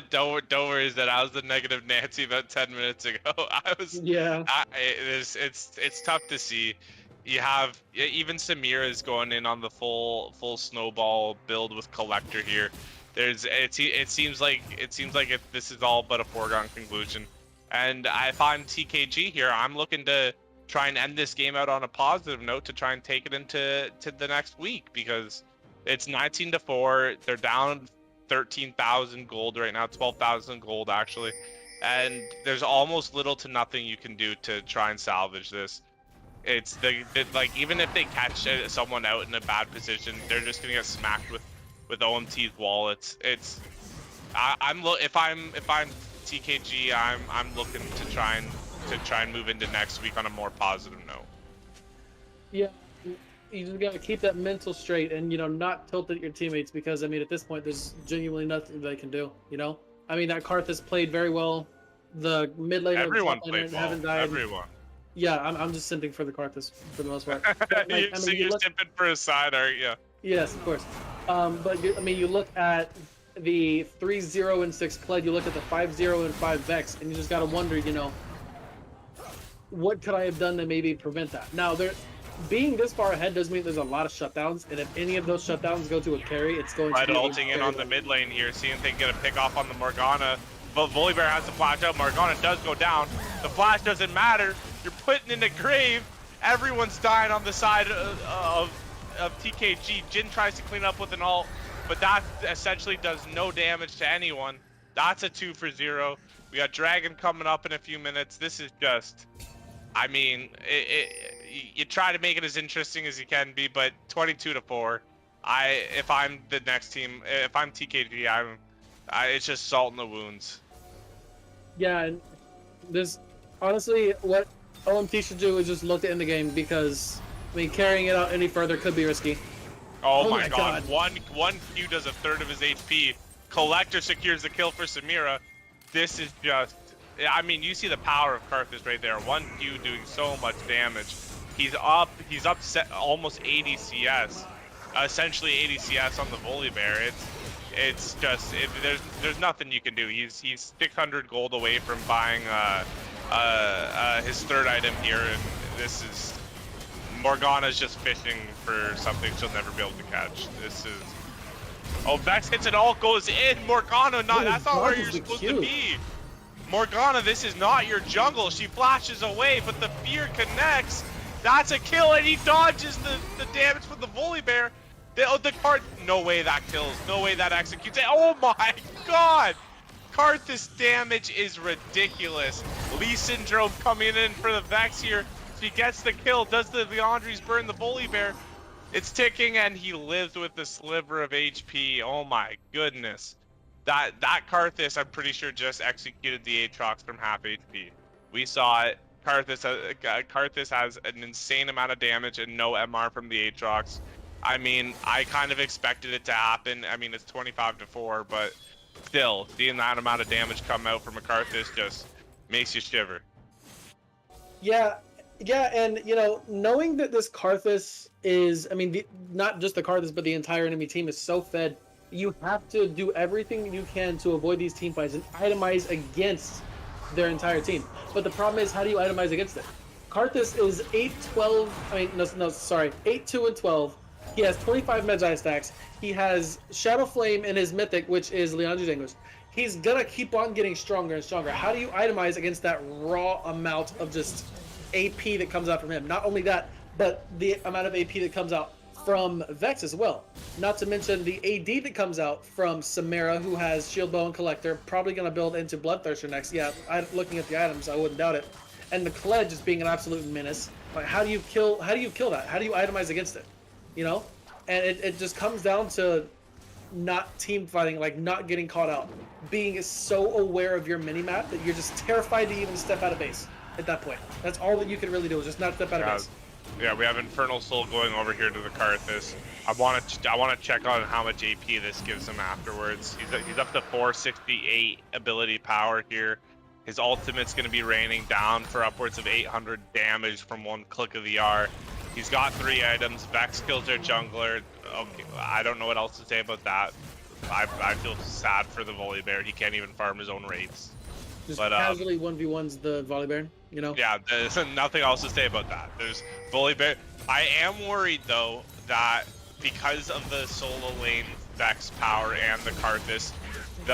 Speaker 1: Don't worry, that I was the negative Nancy about 10 minutes ago. I was.
Speaker 2: Yeah.
Speaker 1: It's tough to see. You have even Samira is going in on the full snowball build with Collector here. It seems like this is all but a foregone conclusion. And if I'm TKG here, I'm looking to try and end this game out on a positive note to try and take it into the next week, because it's 19-4. They're down 13,000 gold right now, 12,000 gold actually, and there's almost little to nothing you can do to try and salvage this. It's like, even if they catch someone out in a bad position, they're just gonna get smacked with OMT's wallets. If I'm TKG, I'm looking to try and move into next week on a more positive note.
Speaker 2: Yeah, you just gotta keep that mental straight and, you know, not tilt at your teammates, because I mean, at this point, there's genuinely nothing they can do. You know, I mean, that Karthus played very well. The mid laner,
Speaker 1: Everyone
Speaker 2: the top laner
Speaker 1: played well.
Speaker 2: haven't died.
Speaker 1: Everyone.
Speaker 2: Yeah, I'm just simping for the Karthus for the most part. But, like,
Speaker 1: So you're simping for a side, aren't you?
Speaker 2: Yes, of course. But I mean, you look at the 3-0 and 6 Kled, you look at the 5-0 and 5 Vex, and you just gotta wonder, you know, what could I have done to maybe prevent that? Now, being this far ahead does mean there's a lot of shutdowns, and if any of those shutdowns go to a carry, it's going
Speaker 1: Red
Speaker 2: to be
Speaker 1: ulting in on the mid lane here, seeing if they can get a pick off on the Morgana. But Volibear has to flash out. Morgana does go down. The flash doesn't matter. You're putting in the grave. Everyone's dying on the side of TKG. Jin tries to clean up with an ult, but that essentially does no damage to anyone. That's a 2 for 0. We got Dragon coming up in a few minutes. This is just, I mean, you try to make it as interesting as you can be, but 22-4. If I'm the next team, if I'm TKG, it's just salt in the wounds.
Speaker 2: Yeah, and this, honestly, what OMT should do is just look to end the game, because, I mean, carrying it out any further could be risky.
Speaker 1: Oh my god. One Q does a third of his HP. Collector secures the kill for Samira. This is just, I mean, you see the power of Karthus right there. One Q doing so much damage. He's up almost 80 CS. Essentially 80 CS on the Volibear. It's just, there's nothing you can do. He's 600 gold away from buying his third item here, and this is, Morgana's just fishing for something she'll never be able to catch. This is, oh, Vex hits it, all goes in. Morgana, that's not where you're supposed to be. Morgana, this is not your jungle. She flashes away, but the fear connects. That's a kill, and he dodges the damage from the Volibear. The card, no way that kills, no way that executes it. Oh my god! Karthus damage is ridiculous. Lee Syndrome coming in for the Vex here. She gets the kill, does the Leandries burn the Volibear. It's ticking, and he lives with the sliver of HP. Oh my goodness. That Karthus, I'm pretty sure, just executed the Aatrox from half HP. We saw it. Karthus has an insane amount of damage and no MR from the Aatrox. I mean, I kind of expected it to happen. I mean, it's 25-4, but still, seeing that amount of damage come out from a Karthus just makes you shiver.
Speaker 2: Yeah, and, you know, knowing that this Karthus is, I mean, not just the Karthus, but the entire enemy team is so fed, you have to do everything you can to avoid these team fights and itemize against their entire team. But the problem is, how do you itemize against it? Karthus is 8-12, I mean, no, sorry, 8-2 and 12. He has 25 Magi stacks. He has Shadow Flame in his Mythic, which is Leandri's Anguish. He's gonna keep on getting stronger and stronger. How do you itemize against that raw amount of just AP that comes out from him? Not only that, but the amount of AP that comes out from Vex as well. Not to mention the AD that comes out from Samira, who has Shield Bow and Collector, probably gonna build into Bloodthirster next. Yeah, looking at the items, I wouldn't doubt it. And the Kled just being an absolute menace. Like, how do you kill that? How do you itemize against it? You know, and it just comes down to not team fighting, like not getting caught out, being so aware of your mini map that you're just terrified to even step out of base at that point. That's all that you can really do, is just not step out of base.
Speaker 1: Yeah, we have Infernal Soul going over here to the Karthus. I want to check on how much AP this gives him afterwards. He's up to 468 ability power here. His ultimate's going to be raining down for upwards of 800 damage from one click of the R. He's got 3 items. Vex kills their jungler. Okay, I don't know what else to say about that. I feel sad for the Volibear. He can't even farm his own raids.
Speaker 2: Just casually 1v1s the Volibear, you know?
Speaker 1: Yeah, there's nothing else to say about that. There's Volibear. I am worried though that because of the solo lane Vex power and the Karthus, the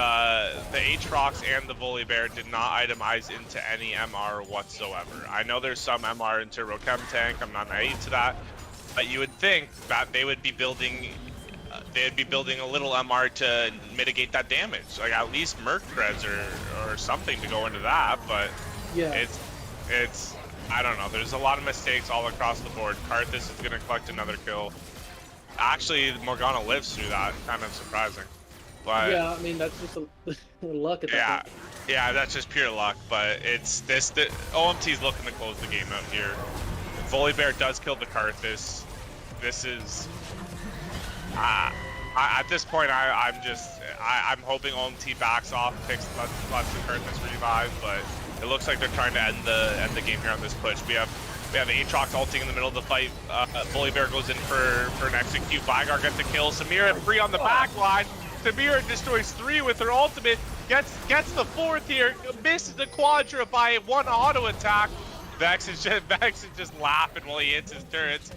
Speaker 1: Aatrox and the Volibear did not itemize into any MR whatsoever. I know there's some MR into Rokem tank. I'm not naive to that, but you would think that they would be building. They'd be building a little MR to mitigate that damage, like at least Merc Threads or something to go into that. But
Speaker 2: Yeah.
Speaker 1: it's I don't know. There's a lot of mistakes all across the board. Karthus is gonna collect another kill. Actually, Morgana lives through that. Kind of surprising. But
Speaker 2: Yeah, I mean that's just a luck at that
Speaker 1: yeah,
Speaker 2: point.
Speaker 1: yeah, that's just pure luck. But it's this. The OMT's looking to close the game out here. Volibear does kill the Karthus. This is. At this point, I'm hoping OMT backs off, lets the Karthus revive, but it looks like they're trying to end the game here on this push. We have Aatrox ulting in the middle of the fight. Volibear goes in for an execute. Vygar gets a kill. Samira free on the back line. Samira destroys 3 with her ultimate. Gets the 4th here. Misses the Quadra by 1 auto attack. Vex is just laughing while he hits his turrets.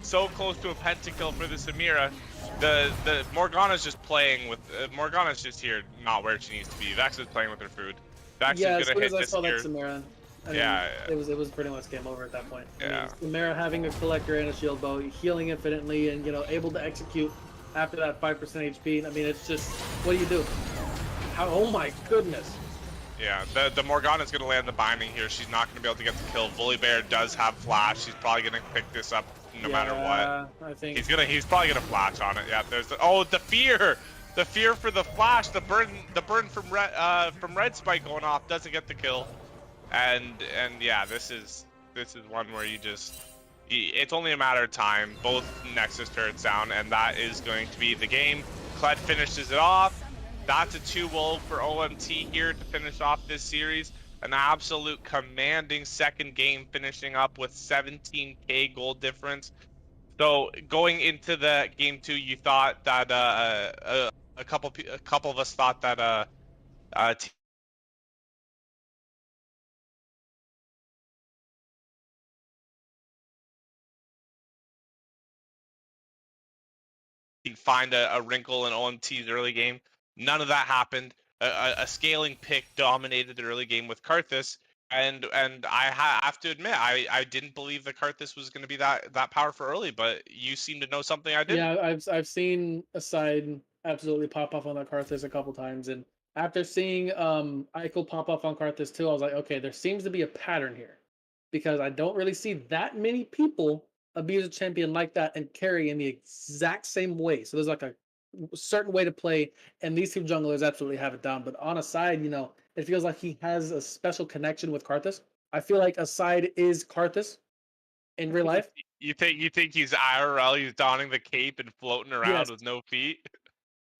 Speaker 1: So close to a pentakill for the Samira. The Morgana's just playing with Morgana's just here, not where she needs to be. Vex is playing with her food. Vex
Speaker 2: Yeah,
Speaker 1: is
Speaker 2: as
Speaker 1: gonna
Speaker 2: soon
Speaker 1: hit
Speaker 2: as I
Speaker 1: this
Speaker 2: saw that
Speaker 1: here.
Speaker 2: Samara, I mean,
Speaker 1: Yeah,
Speaker 2: it was pretty much game over at that point.
Speaker 1: Yeah.
Speaker 2: I mean, Samara having a collector and a shield bow, healing infinitely, and able to execute after that 5% HP. I mean, it's just what do you do? How? Oh my goodness!
Speaker 1: Yeah, the Morgana's gonna land the binding here. She's not gonna be able to get the kill. Volibear does have flash. She's probably gonna pick this up no matter what.
Speaker 2: I think
Speaker 1: He's probably gonna flash on it. Yeah, there's the fear for the flash, the burn from red spike going off doesn't get the kill, and yeah, this is one where it's only a matter of time. Both Nexus turrets down, and that is going to be the game. Kled finishes it off. That's a 2-0 for OMT here to finish off this series. An absolute commanding second game, finishing up with 17k goal difference. So going into the game 2, you thought that a couple of us thought that find a wrinkle in OMT's early game. None of that happened. A scaling pick dominated the early game with Karthus, and I have to admit, I didn't believe that Karthus was going to be that powerful early, but you seem to know something I didn't.
Speaker 2: yeah, I've seen a side absolutely pop off on that Karthus a couple times, and after seeing Eichel pop off on Karthus too, I was like, okay, there seems to be a pattern here, because I don't really see that many people abuse a champion like that and carry in the exact same way. So there's like a certain way to play, and these two junglers absolutely have it down. But on a side, it feels like he has a special connection with Karthus. I feel like a side is Karthus in real life.
Speaker 1: You think he's IRL? He's donning the cape and floating around
Speaker 2: Yes,
Speaker 1: with no feet.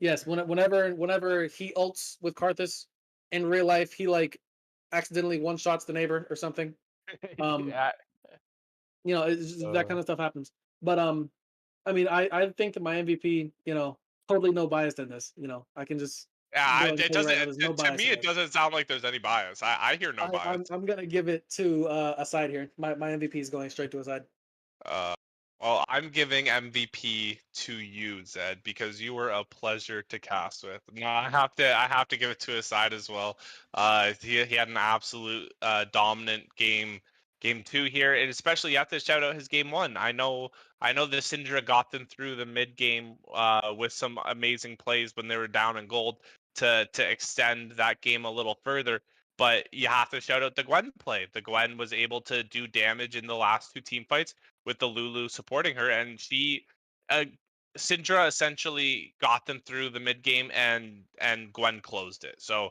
Speaker 2: yes. Whenever he ults with Karthus in real life, he like accidentally one shots the neighbor or something. Um,
Speaker 1: Yeah.
Speaker 2: it's just, that kind of stuff happens. But I mean, I think that my MVP, totally no bias in this. I can just
Speaker 1: Yeah,
Speaker 2: go and
Speaker 1: it
Speaker 2: tell you right
Speaker 1: doesn't.
Speaker 2: now, there's no
Speaker 1: To
Speaker 2: bias
Speaker 1: me,
Speaker 2: in
Speaker 1: it
Speaker 2: this.
Speaker 1: doesn't sound like there's any bias. I hear no bias.
Speaker 2: I'm gonna give it to a side here. My MVP is going straight to a side.
Speaker 1: Uh, well, I'm giving MVP to you, Zed, because you were a pleasure to cast with. No, I have to give it to his side as well. He had an absolute dominant game 2 here, and especially you have to shout out his game 1. I know the Syndra got them through the mid game with some amazing plays when they were down in gold to extend that game a little further. But you have to shout out the Gwen play. The Gwen was able to do damage in the last 2 team fights with the Lulu supporting her, and uh, Syndra essentially got them through the mid game, and Gwen closed it. So,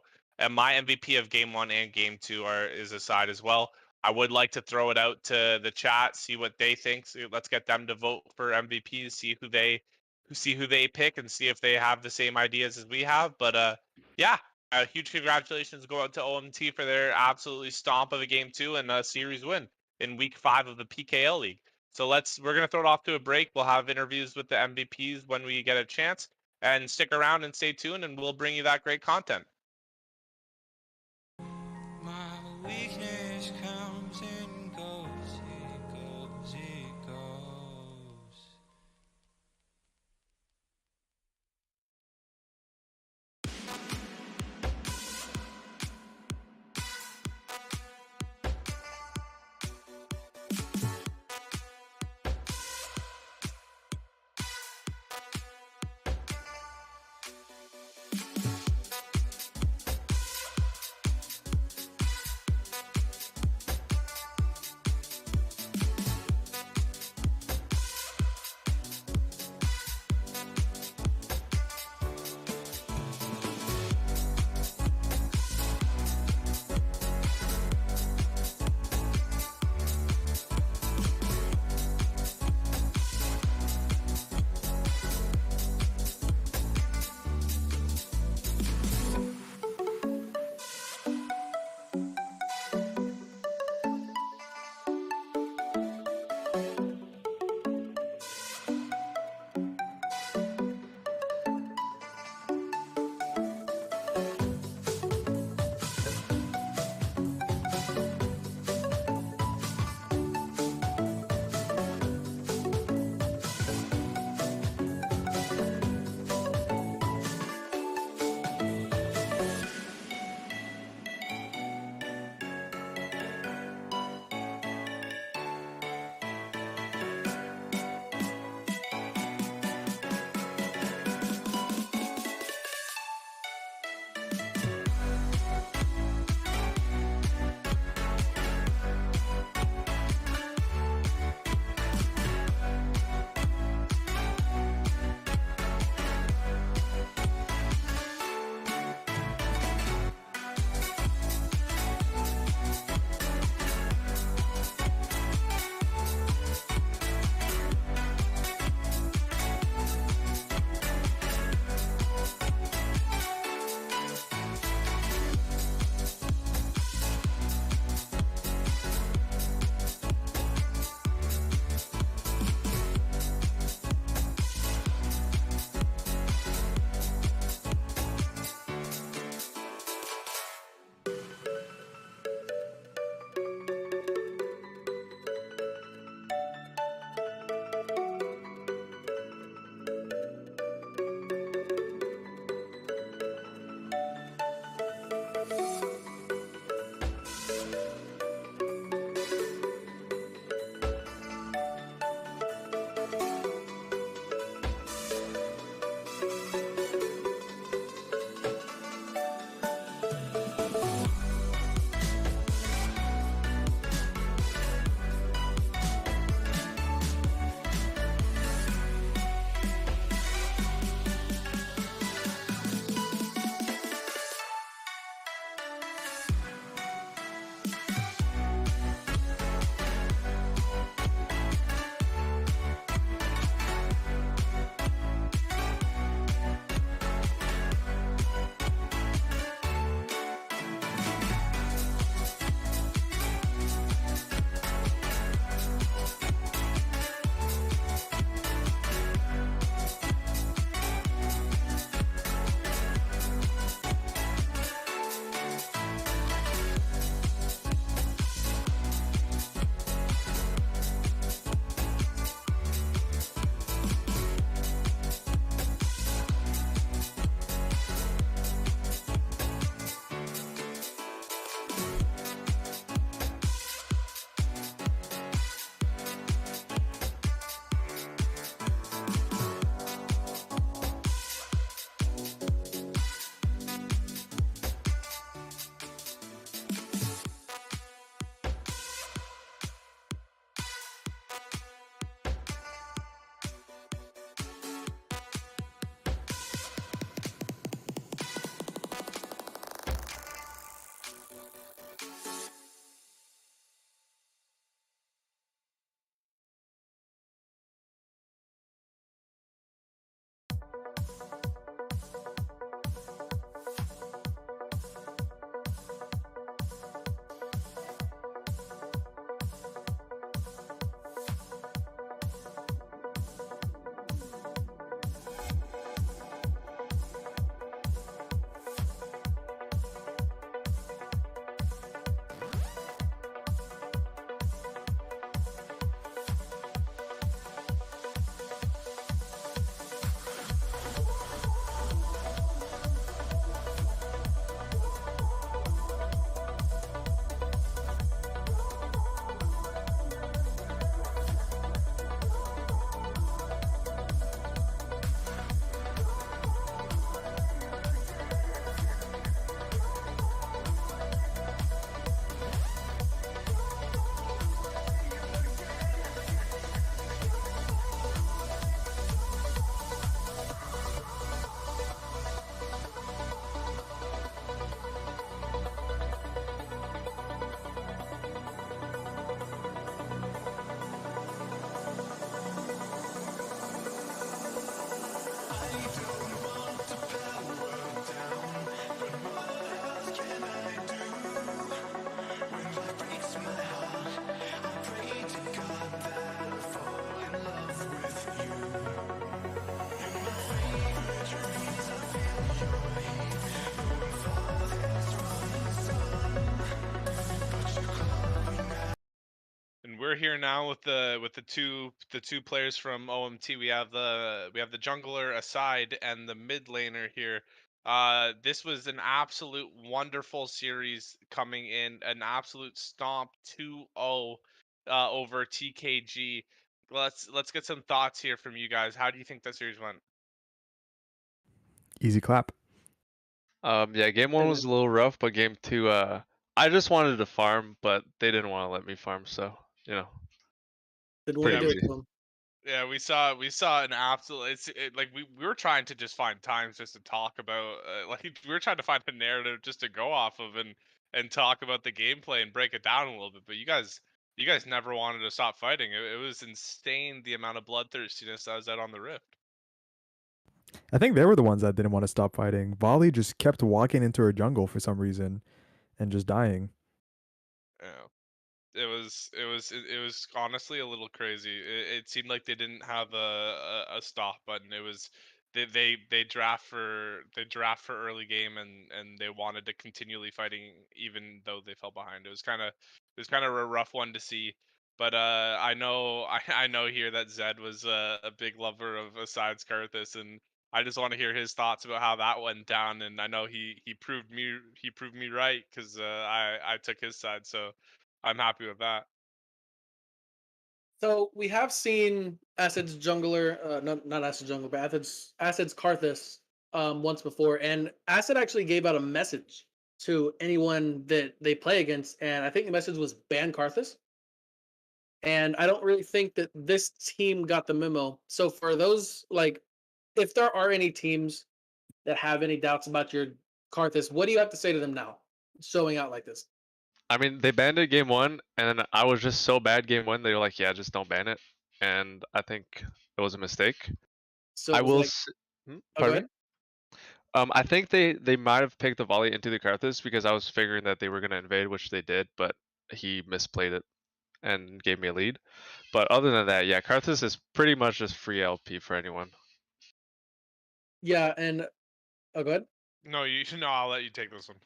Speaker 1: my MVP of game 1 and game 2 is aside as well. I would like to throw it out to the chat, see what they think. So let's get them to vote for MVP, see who they pick, and see if they have the same ideas as we have. But yeah, huge congratulations go out to OMT for their absolutely stomp of a game 2 and a series win in week 5 of the PKL League. So we're gonna throw it off to a break. We'll have interviews with the MVPs when we get a chance, and stick around and stay tuned, and we'll bring you that great content.
Speaker 4: My weakness comes and goes, it goes, it goes.
Speaker 1: we're here now with the two players from OMT. We have the jungler aside and the mid laner here. This was an absolute wonderful series coming in, an absolute stomp 2-0 over TKG. Let's get some thoughts here from you guys. How do you think that series went?
Speaker 5: Easy clap.
Speaker 6: Yeah, game one was a little rough, but game two, I just wanted to farm, but they didn't want to let me farm, so you know,
Speaker 2: Didn't want to
Speaker 6: pretty
Speaker 1: Yeah,
Speaker 2: do it
Speaker 6: easy.
Speaker 2: to him.
Speaker 1: yeah, we saw an absolute. Like we were trying to just find times just to talk about. Like we were trying to find a narrative just to go off of and talk about the gameplay and break it down a little bit. But you guys never wanted to stop fighting. It was insane the amount of bloodthirstiness that was out on the Rift.
Speaker 5: I think they were the ones that didn't want to stop fighting. Volley just kept walking into her jungle for some reason and just dying.
Speaker 1: Yeah. It was honestly a little crazy. It seemed like they didn't have a stop button. It was they draft for early game and they wanted to continually fighting even though they fell behind. It was kind of a rough one to see. But I know I know here that Zed was a big lover of Aside's Karthus, and I just want to hear his thoughts about how that went down. And I know he proved me right because I took his side. So I'm happy with that.
Speaker 2: So we have seen Acid's jungler, not Acid jungler, but Acid's Karthus once before, and Acid actually gave out a message to anyone that they play against, and I think the message was ban Karthus. And I don't really think that this team got the memo. So for those like, if there are any teams that have any doubts about your Karthus, what do you have to say to them now, showing out like this?
Speaker 6: I mean, they banned it game one, and then I was just so bad game one. They were like, "Yeah, just don't ban it," and I think it was a mistake.
Speaker 2: So
Speaker 6: I
Speaker 2: it was
Speaker 6: will.
Speaker 2: like, oh, go
Speaker 6: Pardon me.
Speaker 2: ahead.
Speaker 6: I think they might have picked the volley into the Karthus because I was figuring that they were gonna invade, which they did, but he misplayed it and gave me a lead. But other than that, yeah, Karthus is pretty much just free LP for anyone.
Speaker 2: Yeah, and oh, go ahead.
Speaker 1: No, you no, I'll let you take this one.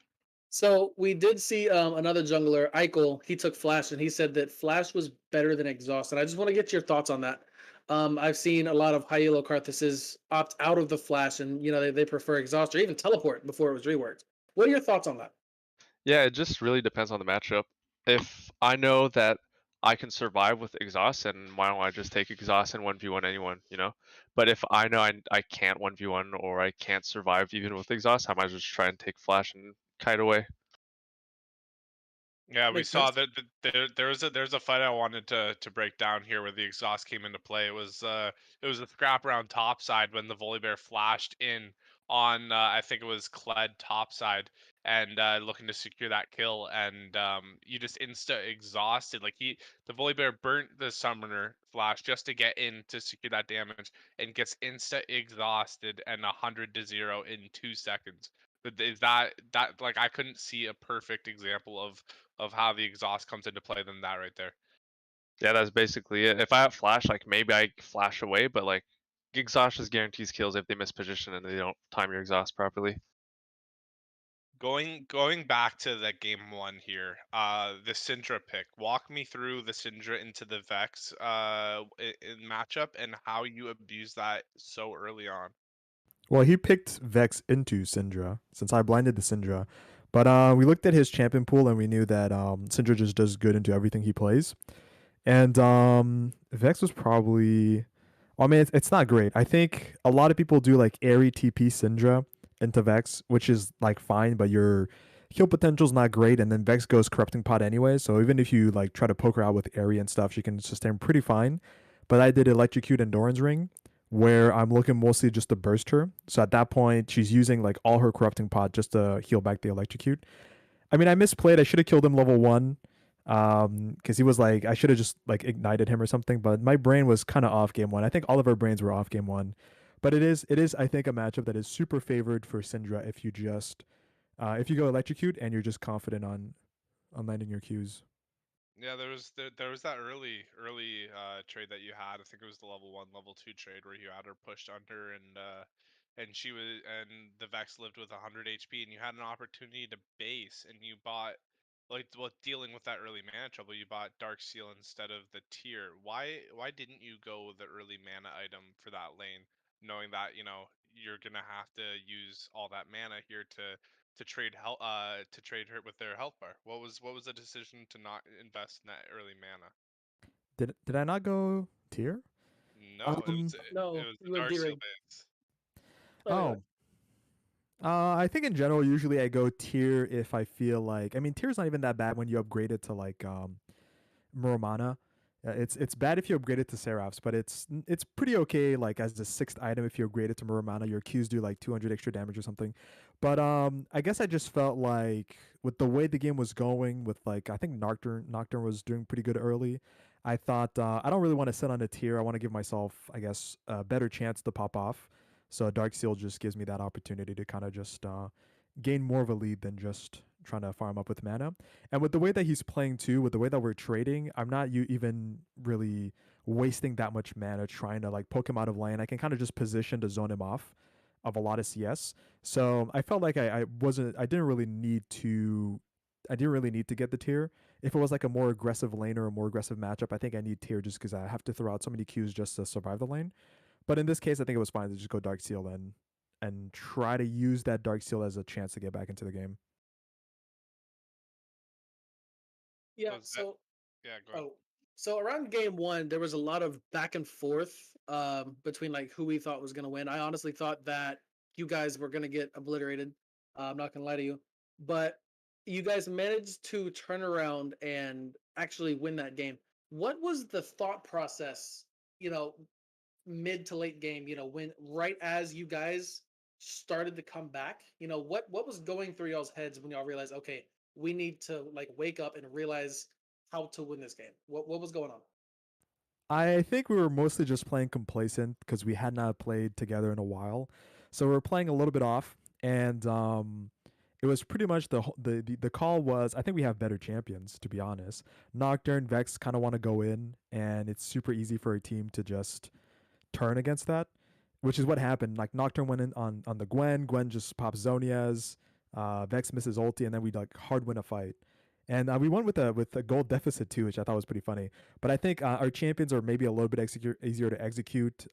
Speaker 2: So we did see another jungler, Eichel. He took Flash, and he said that Flash was better than Exhaust. And I just want to get your thoughts on that. I've seen a lot of high elo Karthuses opt out of the Flash, and they prefer Exhaust or even Teleport before it was reworked. What are your thoughts on that?
Speaker 6: Yeah, it just really depends on the matchup. If I know that I can survive with exhaust, then why don't I just take exhaust and 1v1 anyone, you know? But if I know I can't 1v1 or I can't survive even with exhaust, I might just try and take flash and kite away.
Speaker 1: Yeah, we
Speaker 2: Makes
Speaker 1: saw
Speaker 2: sense.
Speaker 1: that there's a fight I wanted to break down here where the exhaust came into play. It was a scrap round top side when the volley bear flashed in on I think it was Kled top side and looking to secure that kill, and you just insta exhausted. Like the volley bear burnt the summoner flash just to get in to secure that damage and gets insta exhausted and 100-0 in 2 seconds. But is that like I couldn't see a perfect example of how the exhaust comes into play than that right there.
Speaker 6: Yeah, that's basically it. If I have flash, like maybe I flash away, but like exhaust just guarantees kills if they miss position and they don't time your exhaust properly.
Speaker 1: Going back to the game one here, the Syndra pick. Walk me through the Syndra into the Vex in matchup and how you abuse that so early on.
Speaker 5: Well, he picked Vex into Syndra since I blinded the Syndra. But we looked at his champion pool and we knew that Syndra just does good into everything he plays. And Vex was probably. I mean, it's not great. I think a lot of people do like Airy TP Syndra into Vex, which is like fine, but your heal potential's not great. And then Vex goes Corrupting Pot anyway. So even if you like try to poke her out with Airy and stuff, she can sustain pretty fine. But I did Electrocute Endurance Ring, where I'm looking mostly just to burst her. So at that point, she's using like all her Corrupting Pot just to heal back the Electrocute. I mean, I misplayed. I should have killed him level one, because he was like, I should have just like ignited him or something. But my brain was kind of off game one. I think all of our brains were off game one. But it is I think a matchup that is super favored for Syndra if you just if you go electrocute and you're just confident on landing your Qs.
Speaker 1: Yeah, there was that early trade that you had. I think it was the level 1, level 2 trade where you had her pushed under and she was and the Vex lived with 100 HP and you had an opportunity to base and you bought dealing with that early mana trouble, you bought Dark Seal instead of the tier. Why didn't you go with the early mana item for that lane, knowing that you're gonna have to use all that mana here to trade to trade her with their health bar? What was the decision to not invest in that early mana?
Speaker 5: Did I not go tier?
Speaker 1: No,
Speaker 5: Um.
Speaker 1: it
Speaker 2: No,
Speaker 1: was the
Speaker 2: you went
Speaker 1: Dark Seal
Speaker 2: D-Ring.
Speaker 1: base.
Speaker 2: Oh yeah.
Speaker 5: Oh. I think in general, usually I go tier if I feel like. I mean, tier's not even that bad when you upgrade it to like Muramana. It's bad if you upgrade it to Seraphs, but it's pretty okay like as the sixth item if you upgrade it to Muramana. Your Qs do like 200 extra damage or something. But I guess I just felt like with the way the game was going, with like I think Nocturne was doing pretty good early. I thought I don't really want to sit on a tier. I want to give myself, I guess, a better chance to pop off. So Dark Seal just gives me that opportunity to kind of just gain more of a lead than just trying to farm up with mana. And with the way that he's playing too, with the way that we're trading, I'm not even really wasting that much mana trying to like poke him out of lane. I can kind of just position to zone him off of a lot of CS. So I felt like I didn't really need to get the tier. If it was like a more aggressive lane or a more aggressive matchup, I think I need tier just because I have to throw out so many Qs just to survive the lane. But in this case, I think it was fine to just go Dark Seal and try to use that Dark Seal as a chance to get back into the game.
Speaker 2: Yeah.
Speaker 1: So is that
Speaker 2: So
Speaker 1: yeah? Go ahead.
Speaker 2: oh, so around game one, there was a lot of back and forth between like who we thought was going to win. I honestly thought that you guys were going to get obliterated. I'm not going to lie to you, but you guys managed to turn around and actually win that game. What was the thought process? You know, mid to late game. When right as you guys started to come back. What was going through y'all's heads when y'all realized, okay, we need to like wake up and realize how to win this game. What was going on?
Speaker 5: I think we were mostly just playing complacent because we had not played together in a while. So we were playing a little bit off, and it was pretty much the call was I think we have better champions, to be honest. Nocturne, Vex kind of want to go in, and it's super easy for a team to just turn against that, which is what happened. Like Nocturne went in on the Gwen just pops Zonias, Vex misses ulti, and then we like hard win a fight. And we won with a gold deficit too, which I thought was pretty funny. But I think our champions are maybe a little bit easier to execute.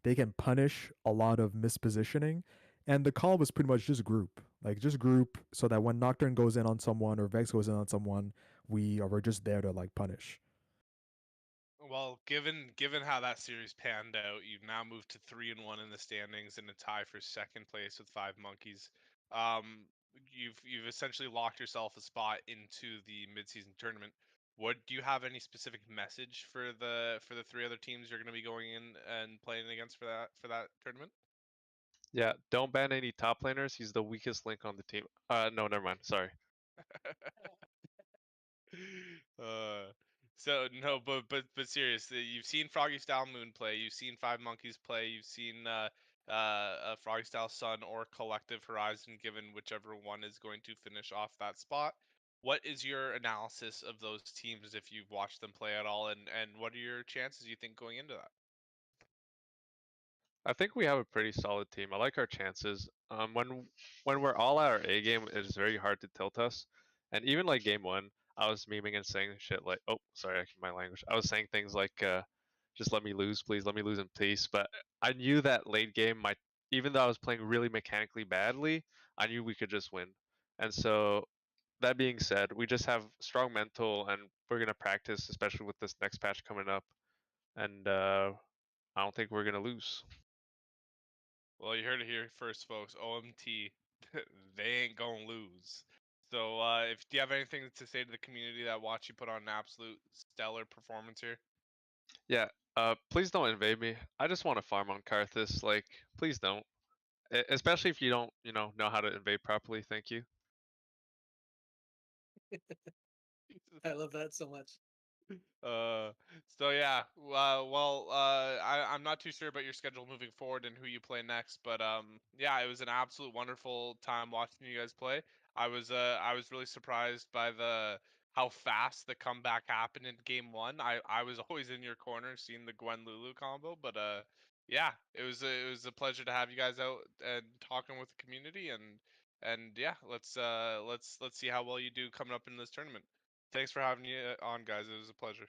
Speaker 5: They can punish a lot of mispositioning, and the call was pretty much just group, so that when Nocturne goes in on someone or Vex goes in on someone, we're just there to like punish.
Speaker 1: Well, given how that series panned out, you've now moved to 3-1 in the standings and a tie for second place with 5 monkeys. Um, you've essentially locked yourself a spot into the midseason tournament. What do you have any specific message for the three other teams you're going to be going in and playing against for that tournament?
Speaker 6: Yeah, don't ban any top laners. He's the weakest link on the team. No, never mind. Sorry. uh, so no, but seriously, you've seen Froggy Style Moon play, you've seen 5 monkeys play, you've seen Froggy Style Sun or Collective Horizon, given whichever one is going to finish off that spot. What is your analysis of those teams if you've watched them play at all, and what are your chances you think going into that? I think we have a pretty solid team. I like our chances. When we're all at our A game, it is very hard to tilt us. And even like game one, I was memeing and saying shit like, "Oh, sorry, I my language." I was saying things like, "Just let me lose, please. Let me lose in peace." But I knew that late game, even though I was playing really mechanically badly, I knew we could just win. And so that being said, we just have strong mental, and we're gonna practice, especially with this next patch coming up. And I don't think we're gonna lose.
Speaker 1: Well, you heard it here first, folks. OMT, they ain't gonna lose. So, if do you have anything to say to the community that watch you put on an absolute stellar performance here?
Speaker 6: Yeah, please don't invade me. I just want to farm on Karthus. Like, please don't. Especially if you don't, know how to invade properly. Thank you.
Speaker 2: I love that so much.
Speaker 1: Uh, so yeah, I'm not too sure about your schedule moving forward and who you play next, but yeah, it was an absolute wonderful time watching you guys play. I was really surprised by the how fast the comeback happened in game one. I was always in your corner seeing the Gwen Lulu combo, but yeah, it was a pleasure to have you guys out and talking with the community, And yeah, let's see how well you do coming up in this tournament. Thanks for having me on, guys. It was a pleasure.